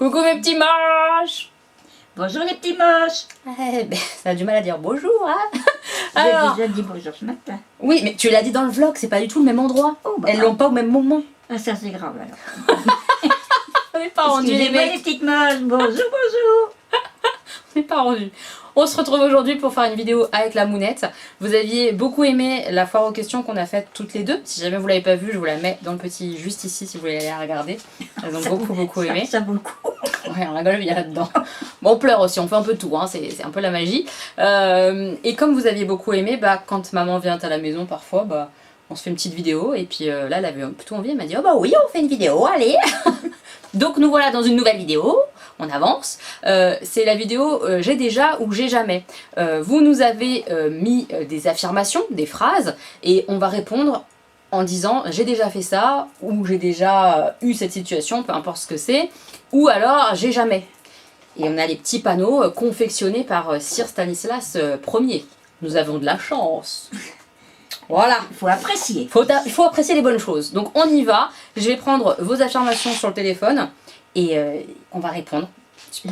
Coucou mes petits moches. Bonjour les petits moches. Ça a du mal à dire bonjour, hein. J'ai déjà dit bonjour ce matin. Oui, mais tu l'as dit dans le vlog, c'est pas du tout le même endroit. Oh, bah, Elles l'ont pas au même moment. Ah, ça c'est grave alors. On n'est pas rendu les Excusez-moi mecs. les petites moches. Bonjour, bonjour. On n'est pas rendu. On se retrouve aujourd'hui pour faire une vidéo avec la mounette. Vous aviez beaucoup aimé la foire aux questions qu'on a faite toutes les deux. Si jamais vous l'avez pas vue, je vous la mets dans le petit juste ici si vous voulez aller la regarder. Elles ont beaucoup aimé. Ça vaut le coup. Ouais, on rigole bien là-dedans. Bon, on pleure aussi, on fait un peu tout, hein, c'est un peu la magie. Et comme vous aviez beaucoup aimé, quand maman vient à la maison parfois, on se fait une petite vidéo. Et puis là, elle avait plutôt envie, elle m'a dit « Oh bah oui, on fait une vidéo, allez !» Donc nous voilà dans une nouvelle vidéo, on avance. C'est la vidéo j'ai déjà ou j'ai jamais. Vous nous avez mis des affirmations, des phrases, et on va répondre en disant j'ai déjà fait ça, ou j'ai déjà eu cette situation, peu importe ce que c'est, ou alors j'ai jamais. Et on a les petits panneaux confectionnés par Sir Stanislas Ier. Nous avons de la chance. Voilà. Il faut apprécier. Il faut apprécier les bonnes choses. Donc on y va. Je vais prendre vos affirmations sur le téléphone et on va répondre.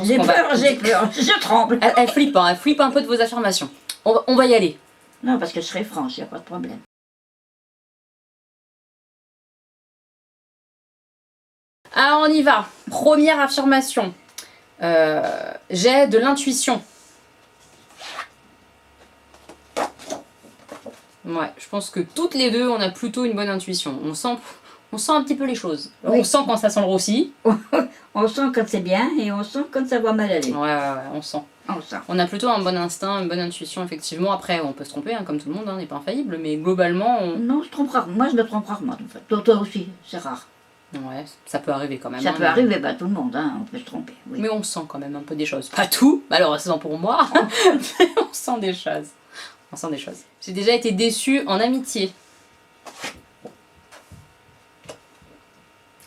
J'ai peur, je tremble. Elle flippe, hein, elle flippe un peu de vos affirmations. On va y aller. Non, parce que je serai franche, il n'y a pas de problème. Alors on y va. Première affirmation. J'ai de l'intuition. Ouais, je pense que toutes les deux, on a plutôt une bonne intuition. On sent un petit peu les choses. Oui. On sent quand ça sent le roussi. On sent quand c'est bien et on sent quand ça va mal aller. Ouais, on sent. On sent. On a plutôt un bon instinct, une bonne intuition, effectivement. Après, on peut se tromper, hein, comme tout le monde, on n'est pas infaillible. Mais globalement, Non, je trompe rarement. Moi, je me trompe rarement. En fait. Toi aussi, c'est rare. Ouais, ça peut arriver quand même. Ça hein, peut arriver, tout le monde, hein, on peut se tromper. Oui. Mais on sent quand même un peu des choses. Pas tout, malheureusement pour moi, mais on sent des choses. On sent des choses. J'ai déjà été déçue en amitié.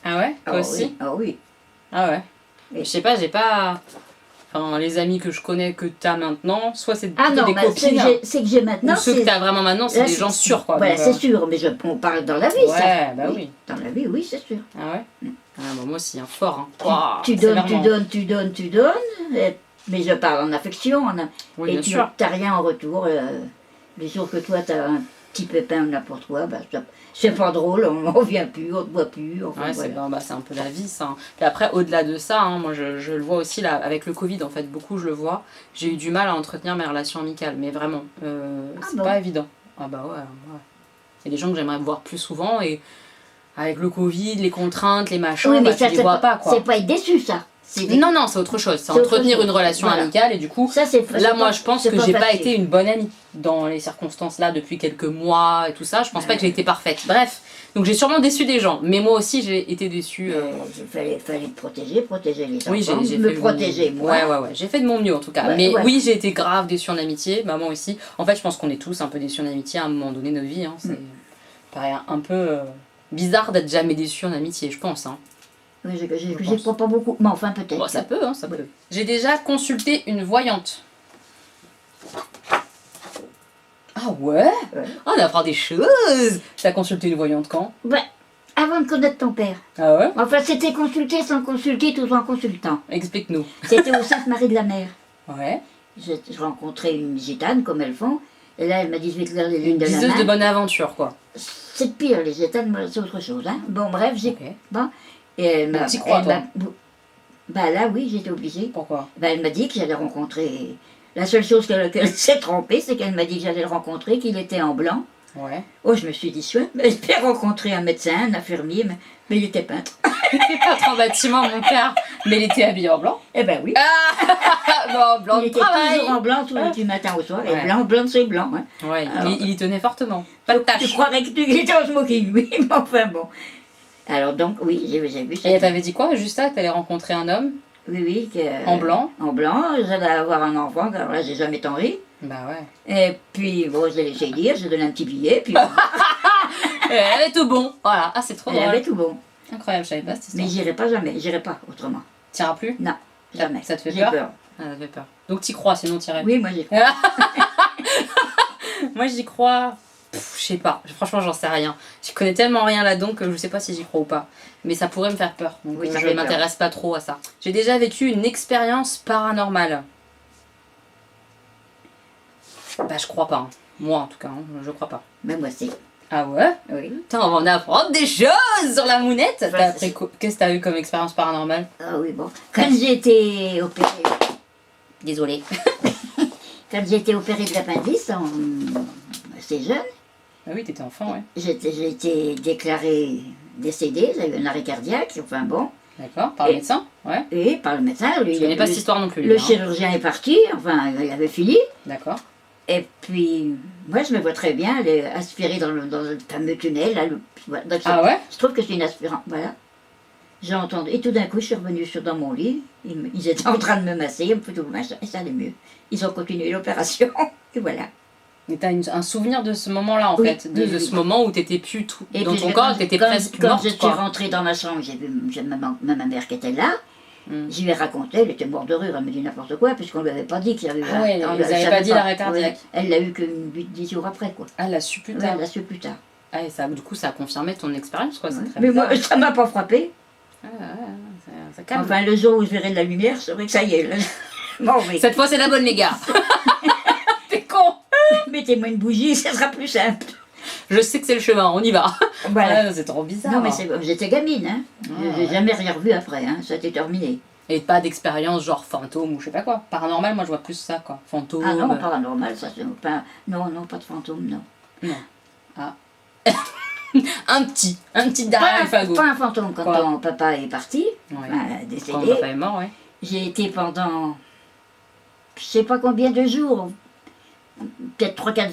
Ah ouais? Toi aussi? Oui. Ah oui. Ah ouais. Oui. Je sais pas, j'ai pas... Enfin, les amis que je connais que t'as maintenant, soit c'est Ah non, des copines, c'est que j'ai maintenant. ou ceux que t'as vraiment maintenant, c'est là, des gens sûrs, quoi. Voilà, Donc, c'est sûr, mais on parle dans la vie, ça. Ouais, bah oui. Dans la vie, oui, c'est sûr. Ah ouais? Ah bah moi aussi, hein, fort. Hein. Tu Ouah, donnes, sévèrement. tu donnes, mais je parle en affection, Oui, et bien tu sûr. n'as rien en retour. Le jour que toi, tu as un petit pépin ou n'importe quoi, c'est pas drôle, on ne revient plus, on ne te voit plus. Enfin, Ouais, voilà. c'est un peu la vie, ça. Hein. Puis après, au-delà de ça, hein, moi je le vois aussi là, avec le Covid, en fait, beaucoup je le vois. J'ai eu du mal à entretenir mes relations amicales, mais vraiment, c'est bon pas évident. Ah bah ouais. Il y a des gens que j'aimerais voir plus souvent, et avec le Covid, les contraintes, les machins, Oui, mais tu ça, les vois pas, quoi. c'est pas être déçu, ça. Non, c'est autre chose. C'est C'est autre entretenir chose. une relation Voilà. amicale, et du coup, Ça, là, moi, je pense que j'ai pas facile. été une bonne amie dans les circonstances là depuis quelques mois et tout ça. Je pense pas que j'ai été parfaite. Bref, donc j'ai sûrement déçu des gens, mais moi aussi j'ai été déçue. Il fallait te protéger les enfants, Oui, j'ai me fait protéger, moi. Ouais, j'ai fait de mon mieux en tout cas. Ouais, mais ouais. oui, j'ai été grave déçue en amitié, maman aussi. En fait, je pense qu'on est tous un peu déçus en amitié à un moment donné de notre vie. Hein. C'est paraît un peu bizarre d'être jamais déçu en amitié, je pense. Hein. Oui, j'y crois pas beaucoup, mais enfin peut-être. Bon, ça peut, hein, ça peut. J'ai déjà consulté une voyante. Ah ouais? Ah, on apprend des choses. T'as consulté une voyante quand? Avant de connaître ton père. Ah ouais? Enfin, c'était consulté sans consulter, tout en consultant. Explique-nous. C'était au Sainte-Marie-de-la-Mer. Ouais. Je rencontrais une gitane, comme elles font, et là, elle m'a dit, je vais te lire les Une lunes de la diseuse main. de bonne aventure, quoi. C'est pire, les gitanes, moi, c'est autre chose. Hein. Bon, bref, j'ai... Ok. Bon, et elle m'a... t'y crois, toi? Là, oui, j'étais obligée. Pourquoi? Elle m'a dit que j'allais rencontrer... La seule chose qu'elle s'est trompée, c'est qu'elle m'a dit que j'allais le rencontrer, qu'il était en blanc. Ouais. Oh, je me suis dit, chouette, mais j'espère rencontrer un médecin, un infirmier, mais il était peintre. Il était peintre en bâtiment, mon père, mais il était habillé en blanc. Eh ben oui. Ah, blanc Il de était travail. toujours en blanc du matin au soir, Ouais. et blanc de c'est blanc. Hein. Ouais, Alors, il y tenait fortement. Pas de tu tache. croirais qu'il était en smoking, oui, mais enfin bon. Alors donc, oui, j'ai vu ça. Et elle t'avait dit quoi, juste là, que t'allais rencontrer un homme Oui, en blanc? En blanc, j'allais avoir un enfant, alors là, j'ai jamais tant ri. Bah ouais. Et puis, bon, je l'ai laissé dire, j'ai donné un petit billet, puis Elle avait tout bon. Voilà. Ah, c'est trop elle drôle. avait tout bon. Incroyable, je savais pas cette Mais histoire. j'irai pas jamais, j'irai pas autrement. T'iras plus? Non, jamais. Ça te fait J'ai peur? Ah, ça fait peur. Donc t'y crois, sinon t'irais. Oui, moi j'ai Moi j'y crois. Je sais pas, franchement j'en sais rien. Je connais tellement rien là-dedans que je sais pas si j'y crois ou pas. Mais ça pourrait me faire peur, donc Oui, ça je fait m'intéresse pas trop à ça. J'ai déjà vécu une expérience paranormale. Bah je crois pas, hein. Moi en tout cas, hein, je crois pas. Mais moi aussi. Ah ouais? Oui. Putain, on va en apprendre des choses sur la mounette. Enfin, T'as appris qu'est-ce que t'as eu comme expérience paranormale? Ah oui, bon. Quand j'ai été opérée, Désolée. quand j'ai été opérée de l'appendice, assez jeune, Ah oui, t'étais enfant, ouais. j'ai été déclarée décédée, j'avais eu un arrêt cardiaque, enfin bon. D'accord, par le Et- médecin? Ouais. Et par le médecin, lui, Je connais pas cette histoire non plus. le hein. chirurgien est parti, enfin, il avait fini. D'accord. Et puis, moi, je me vois très bien aller aspirer dans le fameux tunnel. Là, donc, Ah ouais? je trouve que c'est une aspirante, voilà. J'ai entendu, et tout d'un coup, je suis revenue dans mon lit. Ils étaient en train de me masser, un peu tout le machin, et ça allait mieux. Ils ont continué l'opération, et voilà. Mais t'as un souvenir de ce moment-là en Oui, fait, de oui. ce moment où t'étais plus tout Et dans puis, ton corps, quand- t'étais quand- presque Quand morte je suis quoi. rentrée dans ma chambre, j'ai ma mère qui était là. Hmm. Je lui ai raconté, elle était morte de rire, elle me dit n'importe quoi, puisqu'on lui avait pas dit qu'il y avait eu Ah ouais, on ils lui avaient savait pas dit l'arrêt cardiaque. Ouais, elle l'a eu que 10 jours après, quoi. Ah, elle l'a su plus Ouais, tard. elle l'a su plus tard. Ah, et ça, du coup, ça a confirmé ton expérience quoi. Ouais. C'est très Mais bizarre. moi, ça m'a pas frappé. Ah, ouais, ça calme. Enfin, le jour où je verrai de la lumière, c'est vrai que ça y est. Là, bon, mais Cette fois, c'est la bonne, les gars. T'es con. mettez-moi une bougie, ça sera plus simple. Je sais que c'est le chemin, on y va. Voilà. Ah, c'est trop bizarre. Non, mais j'étais gamine, hein. Ah, J'ai ouais. jamais rien revu après, hein. Ça a été terminé. Et pas d'expérience genre fantôme ou je sais pas quoi. Paranormal, moi je vois plus ça quoi. Fantôme. Ah non, paranormal, ça c'est pas. Non, non, pas de fantôme, non. Non. Ah. un petit derrière le fagot. Pas un fantôme quand Quoi ton papa est parti, Ouais. enfin, Quand décédé. papa est mort, ouais. J'ai été pendant, je sais pas combien de jours, peut-être 3-4,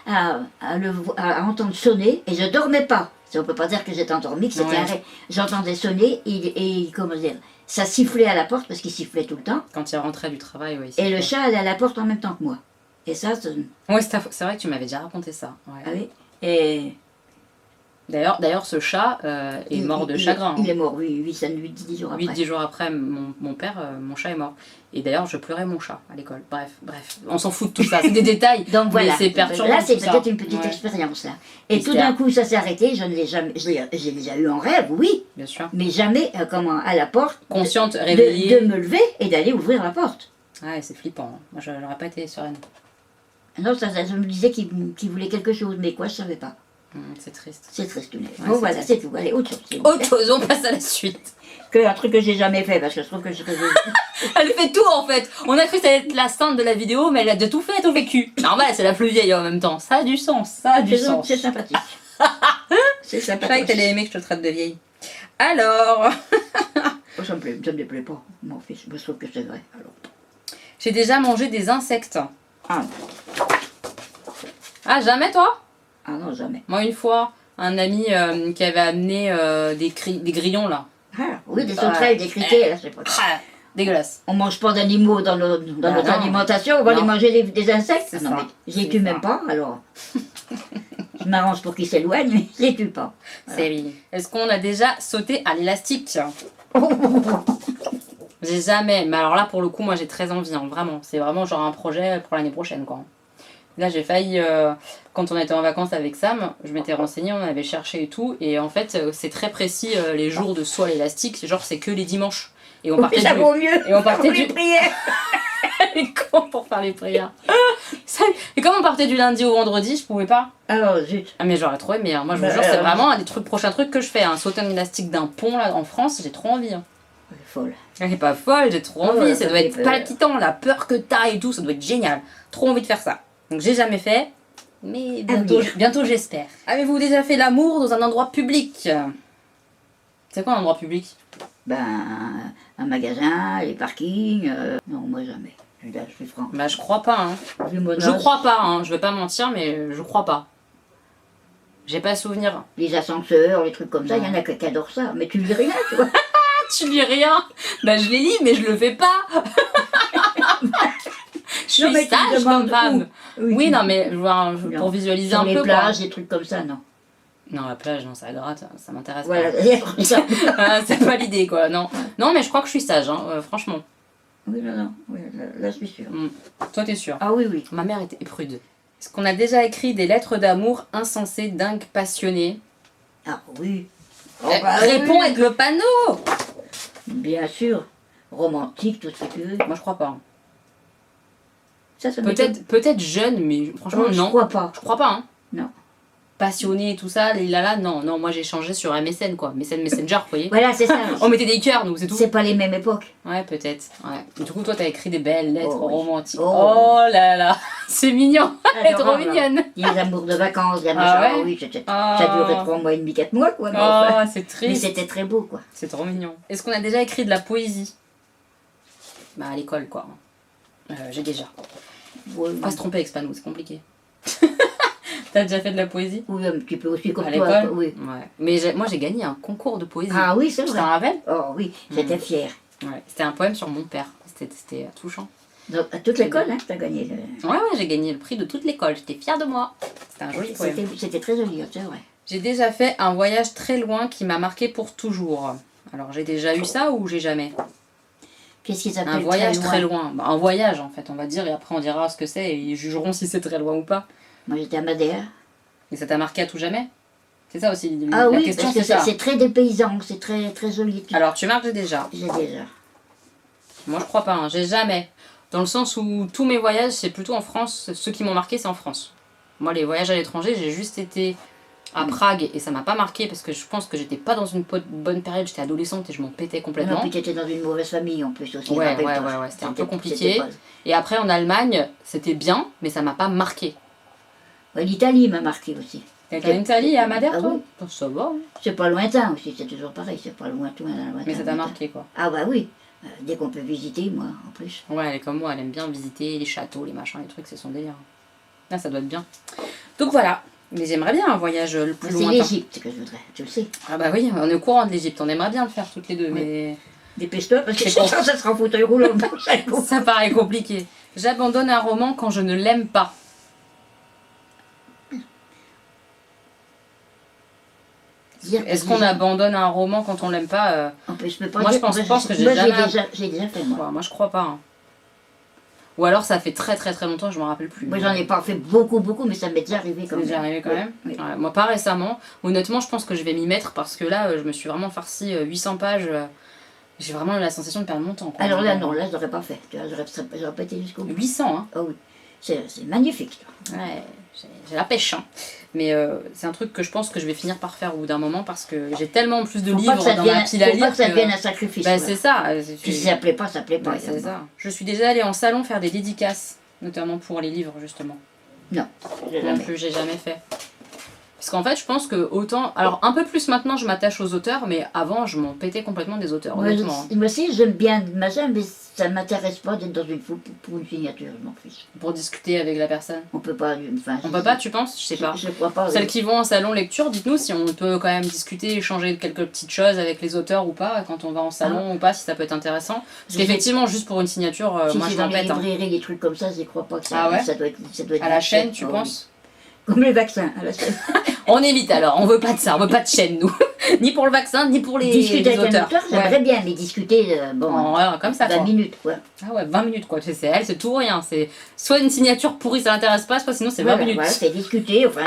à entendre sonner, et je dormais pas. On peut pas dire que j'étais endormie, que c'était Ouais. un rêve. J'entendais sonner, et comment dire, ça sifflait à la porte, parce qu'il sifflait tout le temps, Quand il rentrait du travail, oui. et le chat allait à la porte en même temps que moi. Et ça, Ouais, c'est vrai que tu m'avais déjà raconté ça. Ouais. ah oui. Et D'ailleurs, ce chat est mort de chagrin. Il est mort, oui, 10 jours après. 8-10 jours après, mon père, mon chat est mort. Et d'ailleurs, je pleurais mon chat à l'école. Bref, on s'en fout de tout ça. C'est des détails. Donc voilà, Mais c'est perturbant. là c'est tout ça. peut-être une petite Ouais, expérience là. Et tout Mystère. d'un coup ça s'est arrêté, je ne l'ai jamais, j'ai déjà eu en rêve, oui, bien sûr. mais jamais à la porte, Consciente, de réveillée. me lever et d'aller ouvrir la porte. Ouais, c'est flippant. hein. Moi, je n'aurais pas été sereine. Non, ça je me disais qu'il voulait quelque chose, mais quoi, je savais pas. C'est triste. C'est triste. Mais Ouais, bon c'est voilà, triste. c'est tout. Allez, autre chose. s'il vous Autre plaît. chose, on passe à la suite. Un truc que j'ai jamais fait, parce que je trouve que Elle fait tout en fait. On a cru que ça allait être la sainte de la vidéo, mais elle a de tout fait, tout vécu. Normal, c'est la plus vieille en même temps. Ça a du sens, ça a du sens. c'est sympathique. C'est Je savais que sympathique. t'allais aimer que je te traite de vieille. Alors, Oh, ça me déplaît pas, mon fils. Je trouve que c'est vrai. Alors. j'ai déjà mangé des insectes. Ah, Ah, jamais toi? ah non, jamais. Moi, une fois, un ami qui avait amené des grillons là. Ah, oui, des sauterelles, des criquets, là, je sais pas. Ah, dégueulasse. On mange pas d'animaux dans notre non. alimentation, on va Non. aller manger des insectes. C'est Non, ça. mais je les C'est tue ça. même pas, alors. Je m'arrange pour qu'ils s'éloignent, mais je les tue pas. C'est Est-ce qu'on a déjà sauté à l'élastique? J'ai jamais. Mais alors là, pour le coup, moi, j'ai très envie, hein, vraiment. C'est vraiment genre un projet pour l'année prochaine, quoi. Là, j'ai failli, quand on était en vacances avec Sam, je m'étais renseignée, on avait cherché et tout. Et en fait, c'est très précis les jours de saut à l'élastique. Genre, c'est que les dimanches. Et on partait Ça du... vaut mieux. Et on partait Les du... prières. Elle est con pour faire les prières. Et comme on partait du lundi au vendredi, je pouvais pas. Alors, zut. Ah mais j'aurais trop aimé, hein. Moi je vous Bah, jure, c'est vraiment un des prochains trucs que je fais. Hein. Sauter en élastique d'un pont là en France, j'ai trop envie. Hein. Elle est folle. Elle est pas folle, j'ai trop Oh, envie. ouais, Ça ça doit fait être peur. palpitant, la peur que t'as et tout, ça doit être génial. Trop envie de faire ça. Donc j'ai jamais fait, mais bientôt j'espère. Avez-vous déjà fait l'amour dans un endroit public? C'est quoi un endroit public? Ben, un magasin, les parkings. Non, moi jamais. Là, je suis franc. Bah je crois pas. Hein. Vu mon Je âge, crois pas, hein. Je vais pas mentir, mais je crois pas. J'ai pas souvenir. Les ascenseurs, les trucs comme ça, il y en Non. a qui adorent ça. Mais tu lis rien, tu vois. Tu lis rien? Bah je les lis, mais je le fais pas. Je suis Non, mais tu sage me comme demandes femme. Oui, tu- non, mais genre, Non. pour visualiser Sur un les peu. plages, des trucs comme ça, non. Quoi. Non, la plage, non, ça gratte, ça m'intéresse Voilà, pas. ça. C'est pas l'idée, quoi. Non. Non, mais je crois que je suis sage, hein, franchement. Oui, non, non. Oui, là, je suis sûre. Toi, t'es sûre. Ah oui, oui. Ma mère était prude. Est-ce qu'on a déjà écrit des lettres d'amour insensées, dingues, passionnées? Ah oui. Oh, Réponds oui. avec le panneau. Bien sûr. Romantique, tout ce que tu veux. Moi je crois pas. Ça m'étonne. Peut-être jeune, mais franchement Oh, je non. crois pas. Je crois pas, hein. Non. Passionné et tout ça, là, non, moi j'ai changé sur MSN quoi. MSN Messenger, vous voyez. Voilà, c'est ça. On mettait des cœurs, nous, c'est tout. C'est pas les mêmes époques. Ouais, peut-être. Ouais. Et du coup, toi, t'as écrit des belles lettres Oh, oui. romantiques. Oh. Oh là là, c'est mignon. Elle est trop Adorable. mignonne. Les amours de vacances, les Ah machins. ouais. Oui, Ah. ça durait 3 mois et demi, 4 mois, quoi. Mais, Oh, enfin, c'est mais triste. c'était très beau, quoi. C'est trop mignon. Est-ce qu'on a déjà écrit de la poésie? Bah, à l'école, quoi. J'ai déjà. Oui, Faut pas se tromper avec Spanou, c'est compliqué. T'as déjà fait de la poésie? oui, un petit peu aussi comme À toi. l'école? Oui. Ouais. Mais moi, j'ai gagné un concours de poésie. Ah oui, c'est Tu vrai. t'en rappelles? Oh oui, j'étais fière. Ouais. C'était un poème sur mon père. C'était touchant. Donc, à toute l'école, hein, t'as gagné. Le... Ouais, j'ai gagné le prix de toute l'école. J'étais fière de moi. C'était un joli poème. C'était très joli, c'est vrai. J'ai déjà fait un voyage très loin qui m'a marqué pour toujours. Alors, j'ai déjà eu ça ou j'ai jamais? Qu'est-ce qu'ils appellent Un voyage très loin. Bah, un voyage, en fait, on va dire, et après on dira ce que c'est, et ils jugeront si c'est très loin ou pas. Moi, j'étais à Madère. Et ça t'a marqué à tout jamais? C'est ça aussi, Ah la oui, question, parce que c'est ça. c'est très dépaysant, c'est très, très joli. Alors, tu marques, j'ai déjà. J'ai déjà. Moi, je crois pas, hein. J'ai jamais. Dans le sens où tous mes voyages, c'est plutôt en France. Ceux qui m'ont marqué, c'est en France. Moi, les voyages à l'étranger, j'ai juste été à Prague, et ça m'a pas marqué, parce que je pense que j'étais pas dans une bonne période, j'étais adolescente, et je m'en pétais Non, complètement. puis t'étais dans une mauvaise famille en plus aussi. Ouais, rappelle-toi. ouais, c'était un peu C'était compliqué. pas- Et après, en Allemagne, c'était bien, mais ça m'a pas marqué. Ouais, l'Italie m'a marqué aussi. T'as été en Italie et à Madère, Ah toi? oui. Oh, ça va, hein. C'est pas lointain aussi, c'est toujours pareil, c'est pas lointain. Mais ça t'a marqué, quoi. Ah bah oui, dès qu'on peut visiter, moi, en plus. Ouais, elle est comme moi, elle aime bien visiter les châteaux, les machins, les trucs, c'est son délire. Là, ça doit être bien. Donc voilà, mais j'aimerais bien un voyage le plus C'est lointain. l'Égypte que je voudrais, tu le sais. Ah bah oui, on est au courant de l'Égypte, on aimerait bien le faire toutes les deux, mais Dépêche-toi, parce que C'est sinon ça sera en fauteuil roulant. ça paraît compliqué. J'abandonne un roman quand je ne l'aime pas. Est-ce qu'on abandonne un roman quand on l'aime pas? Je peux pas Moi, dire- je pense que j'ai moi, jamais- j'ai déjà fait, moi. Moi, je crois pas. Hein. Ou alors, ça fait très très très longtemps, je m'en rappelle plus. Moi, j'en ai pas fait beaucoup, mais ça m'est déjà arrivé quand C'est même. déjà arrivé quand même. Oui. Ouais, moi, pas récemment. Honnêtement, je pense que je vais m'y mettre parce que là, je me suis vraiment farci 800 pages. J'ai vraiment eu la sensation de perdre mon temps. Quoi. Alors là, non, là, je l'aurais pas fait. Tu vois, j'aurais pas été jusqu'au bout. 800, hein. Ah oui, c'est magnifique. Ouais, j'ai la pêche, hein. Mais c'est un truc que je pense que je vais finir par faire au bout d'un moment parce que j'ai tellement plus de Faut livres pas que ça dans ma devienne, pile à faut lire. pas que ça devienne un sacrifice. Bah, voilà. c'est ça. Si ça plaît pas, ça plaît pas. Ouais, c'est ça. Je suis déjà allée en salon faire des dédicaces, notamment pour les livres, justement. Non, Non plus, j'ai jamais fait. Parce qu'en fait, je pense que autant. Alors, un peu plus maintenant, je m'attache aux auteurs, mais avant, je m'en pétais complètement des auteurs, honnêtement. Moi aussi, j'aime bien machin, mais ça m'intéresse pas d'être dans une foule pour une signature, je m'en fiche. Pour discuter avec la personne. On peut pas. Enfin, On peut pas, tu penses? Je sais pas. Je crois pas. Celles qui vont en salon lecture, dites-nous si on peut quand même discuter, échanger quelques petites choses avec les auteurs ou pas, quand on va en salon ou pas, si ça peut être intéressant. Parce Je qu'effectivement, juste pour une signature, Si moi c'est je dans m'en les pète. Hein. librairies, des trucs comme ça, je crois pas que ça, Ah ouais ça doit être À la vite chaîne, fait. tu Oh, penses? oui. Comme les vaccins, à la chaîne. On évite alors, on veut pas de ça, on veut pas de chaîne, nous. Ni pour le vaccin, ni pour les Discuter avec un auteurs. auteur, j'aimerais bien, mais discuter, Comme ça, 20 quoi. minutes, quoi. Ah ouais, 20 minutes quoi, c'est elle, c'est tout ou rien. C'est soit une signature pourrie, ça l'intéresse pas, soit sinon c'est 20 Voilà, minutes. voilà, c'est discuter, enfin,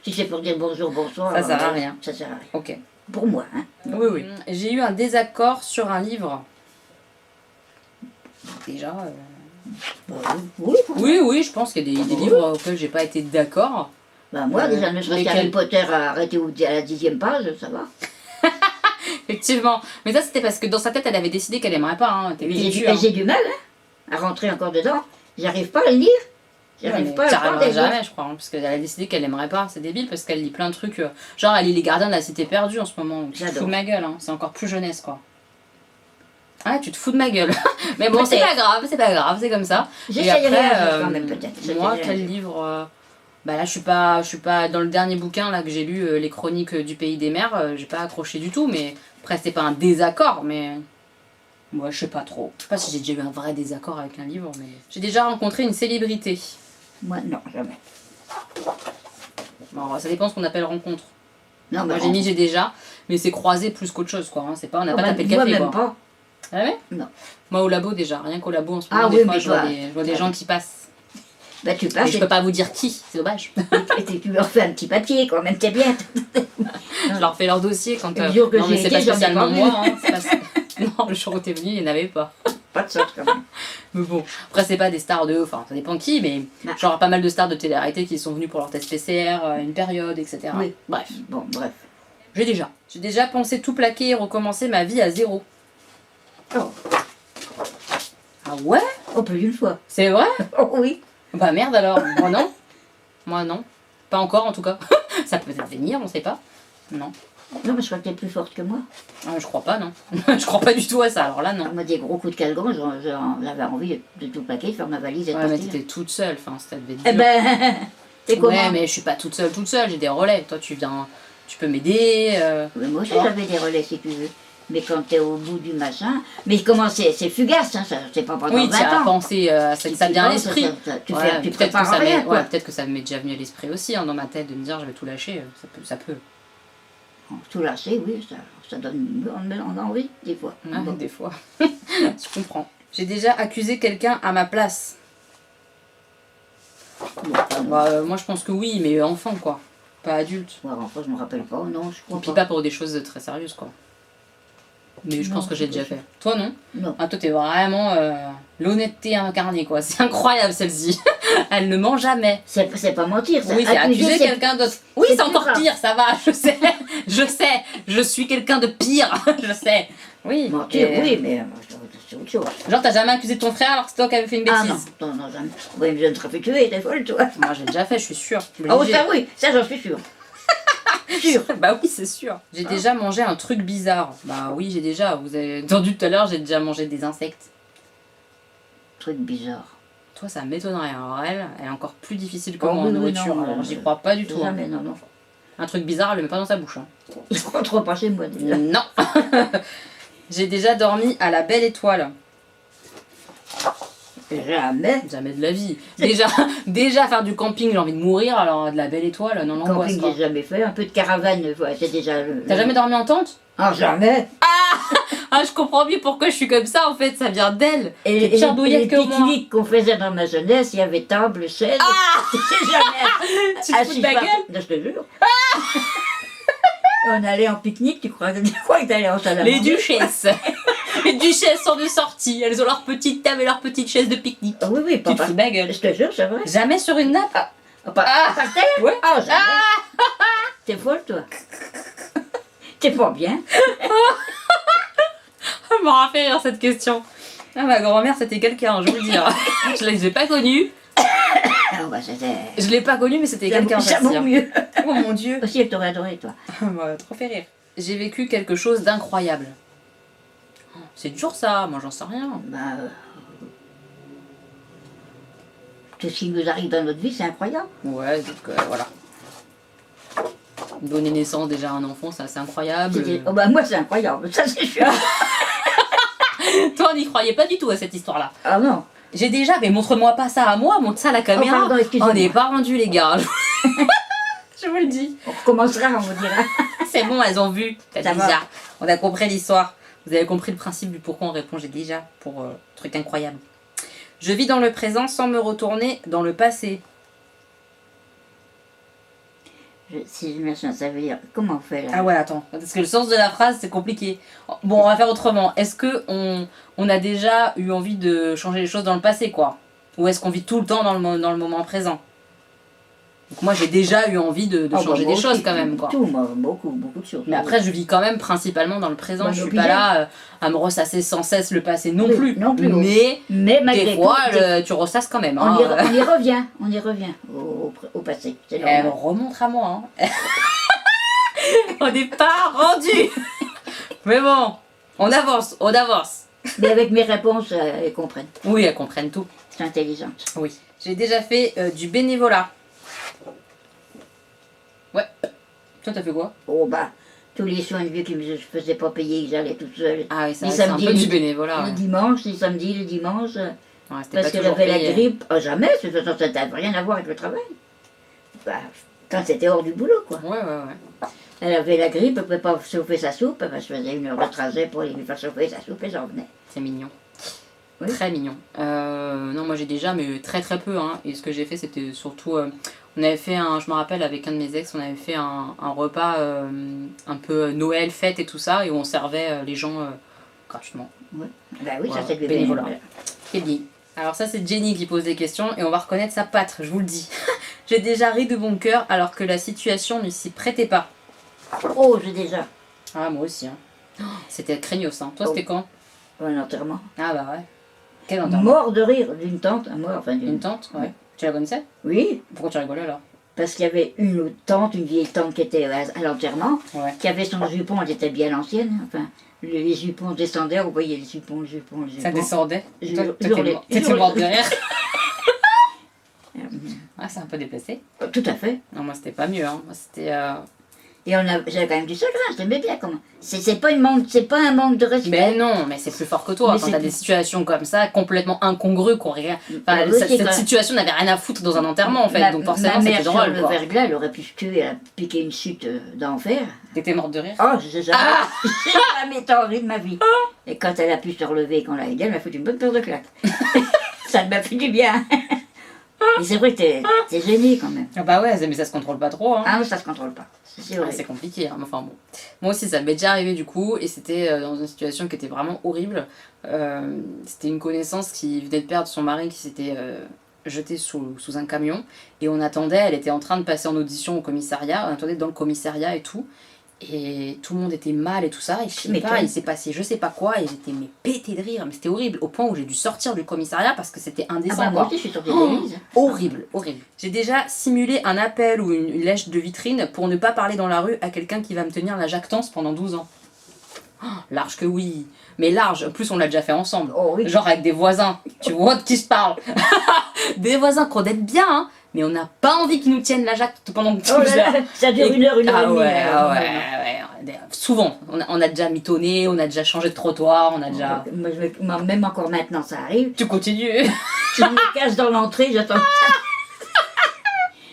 si c'est pour dire bonjour, bonsoir. Ça sert à rien. Ça sert à rien. Ok. Pour moi, hein. Oui, oui. J'ai eu un désaccord sur un livre. Déjà. Oui, Oui, je pense qu'il y a des livres auxquels j'ai pas été d'accord. bah, moi, déjà, ne serait-ce lesquels- qu'Harry Potter a arrêté à la 10e page, ça va. Effectivement. Mais ça, c'était parce que dans sa tête, elle avait décidé qu'elle aimerait pas. Hein. T'es Mais têtue, hein. j'ai du mal, hein, à rentrer encore dedans. J'arrive pas à le lire. J'arrive Ouais, pas à mais le prendre. t'arriveras jamais, je crois. Hein, parce qu'elle a décidé qu'elle aimerait pas. C'est débile parce qu'elle lit plein de trucs. Genre, elle lit Les Gardiens de la Cité Perdue en ce moment. Donc, tu te J'adore. fous de ma gueule. Hein. C'est encore plus jeunesse, quoi. Ah, tu te fous de ma gueule. Mais bon, c'est Peut-être. pas grave, c'est comme ça. Et J'essayerai après, un jour quand même, peut-être. moi, J'essayerai un quel jour. livre bah là, je suis pas dans le dernier bouquin là que j'ai lu, les Chroniques du Pays des Mers. J'ai pas accroché du tout, mais après c'était pas un désaccord, mais moi je sais pas trop. Je sais pas si j'ai déjà eu un vrai désaccord avec un livre, mais j'ai déjà rencontré une célébrité. Moi, non, jamais. Bon, ça dépend ce qu'on appelle rencontre. Non, Moi j'ai mis j'ai déjà, mais c'est croisé plus qu'autre chose quoi. Hein. C'est pas on n'a pas tapé le moi, café même quoi. pas. Ah ouais Non. Moi au labo déjà, rien qu'au labo en ce Ah moment, oui, des fois mais je vois toi, des gens qui passent. Bah tu Mais passes je peux pas vous dire qui, c'est dommage. et tu leur fais un petit papier quand même, t'es bien. Je leur fais leur dossier quand... Le jour que non mais j'ai c'est pas été, j'en ai spécialement pas vu. moi, hein, c'est pas... Non, le jour où t'es venu, il n'y en avait pas. Pas de sorte quand même. Mais bon, après c'est pas des stars de... Enfin, ça dépend qui, mais Ah. genre pas mal de stars de télé-réalité qui sont venus pour leur test PCR, une période, etc. Oui. Bref, Bon, bref. j'ai déjà pensé tout plaquer et recommencer ma vie à zéro. Oh, Ah ouais? oh plus d'une fois. C'est vrai? Oh oui. Bah merde alors, moi non. Moi non. Pas encore en tout cas. Ça peut peut-être venir, on sait pas. Non. Non, mais je crois que t'es plus forte que moi. Ah, je crois pas, non. Je crois pas du tout à ça, alors là non. Moi, des gros coups de calgon, j'avais envie de tout plaquer, de faire ma valise et de Ouais, mais partir. t'étais toute seule, enfin, ça devait être Eh dur. ben, t'es comment? Ouais, mais je suis pas toute seule, j'ai des relais. Toi, tu viens, tu peux m'aider. Mais moi aussi, Oh. j'avais des relais si tu veux. Mais quand t'es au bout du machin. Mais comment c'est fugace, hein, ça, c'est pas pendant Oui, 20 tu as ans. pensé, ça Si te tu vient à penses, l'esprit. tu Ouais, tu peut-être que prépares ça rien, m'est, quoi. ouais, peut-être que ça m'est déjà venu à l'esprit aussi, hein, dans ma tête, de me dire je vais tout lâcher. Ça peut. Tout lâcher, oui, ça donne. On a envie, des fois. Ouais, Bon. des fois. Je comprends. J'ai déjà accusé quelqu'un à ma place. Bon, pas non. Bah, moi, je pense que oui, mais enfant, quoi. Pas adulte. Ouais, enfin, je me rappelle pas, non, je Et crois puis pas. pas pour des choses très sérieuses, quoi. Mais je Non, pense que j'ai c'est déjà possible. fait. Toi, non? Non. Ah, toi, t'es vraiment l'honnêteté incarnée, quoi. C'est incroyable, celle-ci. Elle ne ment jamais. C'est pas mentir, ça. Oui, c'est accuser c'est- quelqu'un d'autre. Oui, c'est c'est plus encore grave. pire, ça va, je sais. Je suis quelqu'un de pire, je sais. Oui. Mentir, et- oui, mais c'est autre chose. Genre, t'as jamais accusé ton frère alors que c'est toi qui avais fait une Ah bêtise? non, non, jamais. Oui, mais je ne serais plus tuée, t'es folle, toi. Moi, j'ai déjà fait, je suis sûre. Ah oui, Obligée. ça oui, ça j'en suis sûre. Sûre. Bah oui, c'est sûr. J'ai déjà mangé un truc bizarre. Bah oui, j'ai déjà. Vous avez entendu tout à l'heure, j'ai déjà mangé des insectes. Truc bizarre. Toi, ça m'étonnerait. Alors, elle est encore plus difficile que Oh moi en oui, oui, nourriture. non, Alors, j'y crois pas du tout. hein. Jamais, non, non. Un truc bizarre, elle le met pas dans sa bouche. hein. Il rentre pas chez moi déjà. Non. J'ai déjà dormi à la Belle Étoile. Jamais. Jamais de la vie. Déjà faire du camping, j'ai envie de mourir. Alors, de la Belle Étoile, non, l'angoisse. Camping, quoi. j'ai jamais fait. Un peu de caravane, ouais, c'est déjà. T'as jamais dormi en tente? Ah, jamais. Ah, je comprends mieux pourquoi je suis comme ça en fait. Ça vient d'elle. Et T'es pire douillette que les moi. pique-niques qu'on faisait dans ma jeunesse, il y avait table, chaise. C'était jamais. Tu te fous de ma gueule? Non, je te jure. On allait en pique-nique, tu crois que t'allais en salle à Les manger? duchesses. Les duchesses sont de sortie. Elles ont leur petite table et leur petite chaise de pique-nique. Ah oui, oui, Tu te papa. fous de ma gueule. Je te jure, c'est vrai. Jamais sur une nappe. Ah, par terre? Ouais. Ah, jamais. T'es folle, toi. T'es pas bien. Ça m'a fait rire cette question. Ah, ma grand-mère c'était quelqu'un, je vous le dis. hein. Je l'ai pas connue. Ah, bah, c'était. Je l'ai pas connue, mais c'était quelqu'un. Ça celle-ci, vaut hein. mieux. Oh mon dieu. Aussi, elle t'aurait adoré, toi. Ça m'a trop fait rire. J'ai vécu quelque chose d'incroyable. C'est dur ça, moi j'en sais rien. Bah, tout ce qui nous arrive dans notre vie, c'est incroyable. Ouais, donc voilà. Donner naissance déjà à un enfant, c'est assez incroyable. Oh, bah, moi, c'est incroyable, ça, c'est sûr. Toi, on n'y croyait pas du tout à cette histoire-là. Ah non. J'ai déjà, mais montre-moi pas ça à moi, montre ça à la caméra. pardon, excusez-moi. On n'est pas rendu les gars. Je vous le dis. On recommencera, on vous dira. C'est bon, elles ont vu. T'as Ça déjà. va. On a compris l'histoire. Vous avez compris le principe du pourquoi on répond. J'ai déjà pour truc incroyable. Je vis dans le présent sans me retourner dans le passé. Si je m'imagine, ça veut dire. Comment on fait là? Ah ouais, attends. Parce que le sens de la phrase, c'est compliqué. Bon, on va faire autrement. Est-ce que on a déjà eu envie de changer les choses dans le passé, quoi? Ou est-ce qu'on vit tout le temps dans le moment présent? Donc moi, j'ai déjà eu envie de Ah, bah, changer moi des choses aussi, quand même, quoi. Tout, moi, beaucoup de choses. Mais après, je vis quand même principalement dans le présent. Bah, Je suis obligé. pas là à me ressasser sans cesse le passé non Oui, plus. non plus. Mais Mais malgré des fois, tout, tu ressasses quand même. on Hein. y revient, on y revient au passé. C'est Elle normal. remonte à moi. Hein. On n'est pas rendu. Mais bon, on avance, on avance. Mais avec mes réponses, elles comprennent. Oui, elles comprennent tout. C'est intelligente. Oui. J'ai déjà fait du bénévolat. Ouais. Toi, t'as fait quoi? Oh bah, tous les soins de vieux qui me faisaient pas payer, que j'allais toute seule. Ah oui, ça Les c'est un samedis, peu du les- bénévolat. Le Ouais. dimanche, les samedis, le dimanche, Ouais, c'était parce pas qu'elle toujours avait la payé. grippe. Ah jamais, de toute façon, ça n'avait rien à voir avec le travail. Bah, quand c'était hors du boulot, quoi. Ouais, ouais, ouais. Elle avait la grippe, elle ne pouvait pas chauffer sa soupe, elle faisait 1 heure de trajet pour lui faire chauffer sa soupe et j'en venais. C'est mignon. Oui. Très mignon. non, moi j'ai déjà, mais très très peu. Hein. Et ce que j'ai fait, c'était surtout. On avait fait je me rappelle, avec un de mes ex, on avait fait un repas un peu Noël, fête et tout ça, et où on servait les gens gratuitement. Ouais. Bah oui, Voilà, ça c'est du bénévolat. bénévolat. Très bien. Alors ça c'est Jenny qui pose des questions et on va reconnaître sa patte, je vous le dis. J'ai déjà ri de bon cœur alors que la situation ne s'y prêtait pas. Oh, j'ai déjà. Ah moi aussi. Hein. Oh, c'était craignos. Hein. Toi c'était quand? Un enterrement. Ah bah ouais. Quel enterrement? Mort de rire d'une tante à moi. Enfin, Une tante? Ouais. Ouais. Tu la connaissais? Oui, Pourquoi tu rigolais alors? parce qu'il y avait une autre tante, une vieille tante qui était à l'enterrement, Ouais. qui avait son jupon, elle était bien ancienne. Enfin, les jupons descendaient, vous voyez les jupons. Ça descendait? Je- Toi, hurlais. t'étais morte de rire? Euh, Ah c'est un peu déplacé. Tout à fait. Non moi c'était pas mieux. Hein. Moi c'était... Et j'avais quand même du chagrin, je l'aimais bien comment. C'est pas un manque de respect. Mais non, mais c'est plus fort que toi. Mais Quand c'est t'as des situations comme ça, complètement incongrues, qu'on rien... Enfin, Mais aussi, cette quand- situation n'avait rien à foutre dans un enterrement en fait, donc forcément ma mère c'était sur drôle le quoi. verglas, elle aurait pu se tuer, elle a piqué une chute d'enfer. T'étais morte de rire? Oh, j'ai jamais tant ri de ma vie. Et quand elle a pu se relever et qu'on l'a aidée, elle m'a foutu une bonne paire de claques. Ça m'a fait du bien. Mais c'est vrai que t'es gêné quand même. Ah bah ouais, mais ça se contrôle pas trop. Hein. Ah non, ça se contrôle pas. C'est Ouais, vrai. c'est compliqué, hein. Enfin bon. Moi aussi, ça m'est déjà arrivé du coup, et c'était dans une situation qui était vraiment horrible. C'était une connaissance qui venait de perdre son mari qui s'était jeté sous un camion, et on attendait, elle était en train de passer en audition au commissariat, on attendait dans le commissariat et tout, et tout le monde était mal et tout ça, et je sais Mais pas, toi- il s'est passé je sais pas quoi, et j'étais mais pété de rire, mais c'était horrible, au point où j'ai dû sortir du commissariat parce que c'était Ah indécent bah, moi quoi. aussi, je suis sortie de Oh, l'église. horrible, horrible. J'ai déjà simulé un appel ou une lèche de vitrine pour ne pas parler dans la rue à quelqu'un qui va me tenir la jactance pendant 12 ans. Oh, large que oui. Mais large, en plus on l'a déjà fait ensemble. Oh oui. Genre avec des voisins. Tu vois de qui je parle? Des voisins qu'on aide bien, hein, mais on n'a pas envie qu'ils nous tiennent la jacte pendant 12 Oh heures. là là, ça dure une heure et Ah demie. ouais, là. ah ouais. Souvent. On a déjà mitonné, on a déjà changé de trottoir, on a déjà... Moi, même encore maintenant, ça arrive. Tu continues. Je me cache dans l'entrée, j'attends.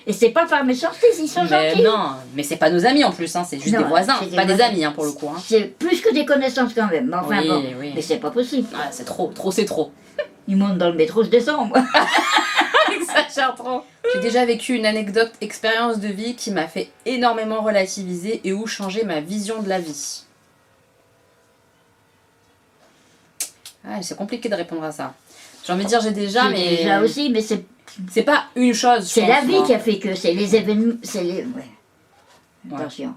Et c'est pas par méchanceté, ils sont Mais gentils. non, mais c'est pas nos amis en plus, hein, c'est juste Non, des voisins, c'est des pas des voisins. amis hein, pour le coup. Hein. C'est plus que des connaissances quand même. Mais enfin Oui, bon, oui. mais c'est pas possible. Ah, c'est trop, c'est trop. Ils montent dans le métro, je descends moi. Exagère trop. J'ai déjà vécu une anecdote, expérience de vie qui m'a fait énormément relativiser et ou changer ma vision de la vie. Ah, c'est compliqué de répondre à ça. J'ai envie de dire j'ai déjà, J'ai mais déjà aussi, mais c'est pas une chose. je c'est pense, la vie moi. qui a fait que c'est les événements, c'est les. Ouais. Ouais. Attention.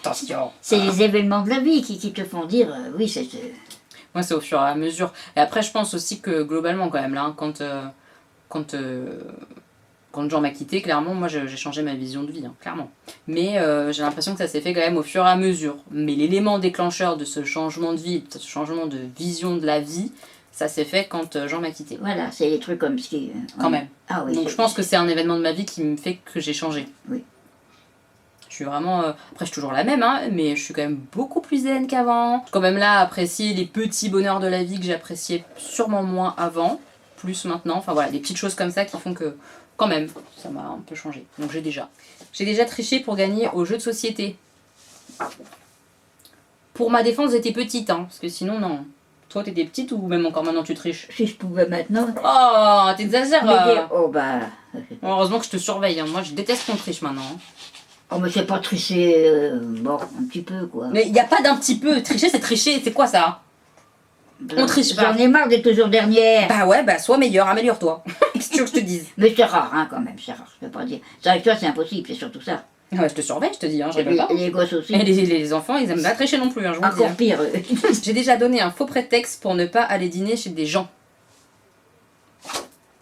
Attention. C'est les événements de la vie qui te font dire oui, c'est. Moi, c'est au fur et à mesure. Et après, je pense aussi que globalement, quand même, là, hein, quand Jean m'a quitté, clairement, moi, j'ai changé ma vision de vie, hein, clairement. Mais j'ai l'impression que ça s'est fait quand même au fur et à mesure. Mais l'élément déclencheur de ce changement de vie, de ce changement de vision de la vie, ça s'est fait quand Jean m'a quitté. Voilà, c'est les trucs comme ce qui. Quand même. Ah oui. Donc, je pense que c'est un événement de ma vie qui me fait que j'ai changé. Oui. Je suis vraiment... Après, je suis toujours la même, hein, mais je suis quand même beaucoup plus zen qu'avant. Je suis quand même là à apprécier les petits bonheurs de la vie que j'appréciais sûrement moins avant, plus maintenant. Enfin voilà, des petites choses comme ça qui font que, quand même, ça m'a un peu changé. Donc j'ai déjà triché pour gagner aux jeux de société. Pour ma défense, j'étais petite, hein, parce que sinon, non. Toi, t'étais petite ou même encore maintenant tu triches? Si je pouvais maintenant. Oh, t'exagères. Me dire, oh bah. Heureusement que je te surveille. Hein. Moi, je déteste qu'on triche maintenant. Hein. Oh mais c'est pas tricher, bon, un petit peu quoi. Mais il n'y a pas d'un petit peu. Tricher, c'est tricher. C'est quoi ça? On triche pas. J'en ai marre d'être toujours dernière. Bah ouais, bah sois meilleur, améliore-toi. Qu'est-ce que tu veux que je te dise? Mais c'est rare, hein, quand même, c'est rare, je peux pas dire. C'est avec toi, c'est impossible, c'est surtout ça. Ah ouais, je te surveille, je te dis, hein, je Et rigole pas. les gosses aussi. Et les enfants, ils aiment pas tricher non plus, hein, je vous le dis. Encore hein. pire. J'ai déjà donné un faux prétexte pour ne pas aller dîner chez des gens.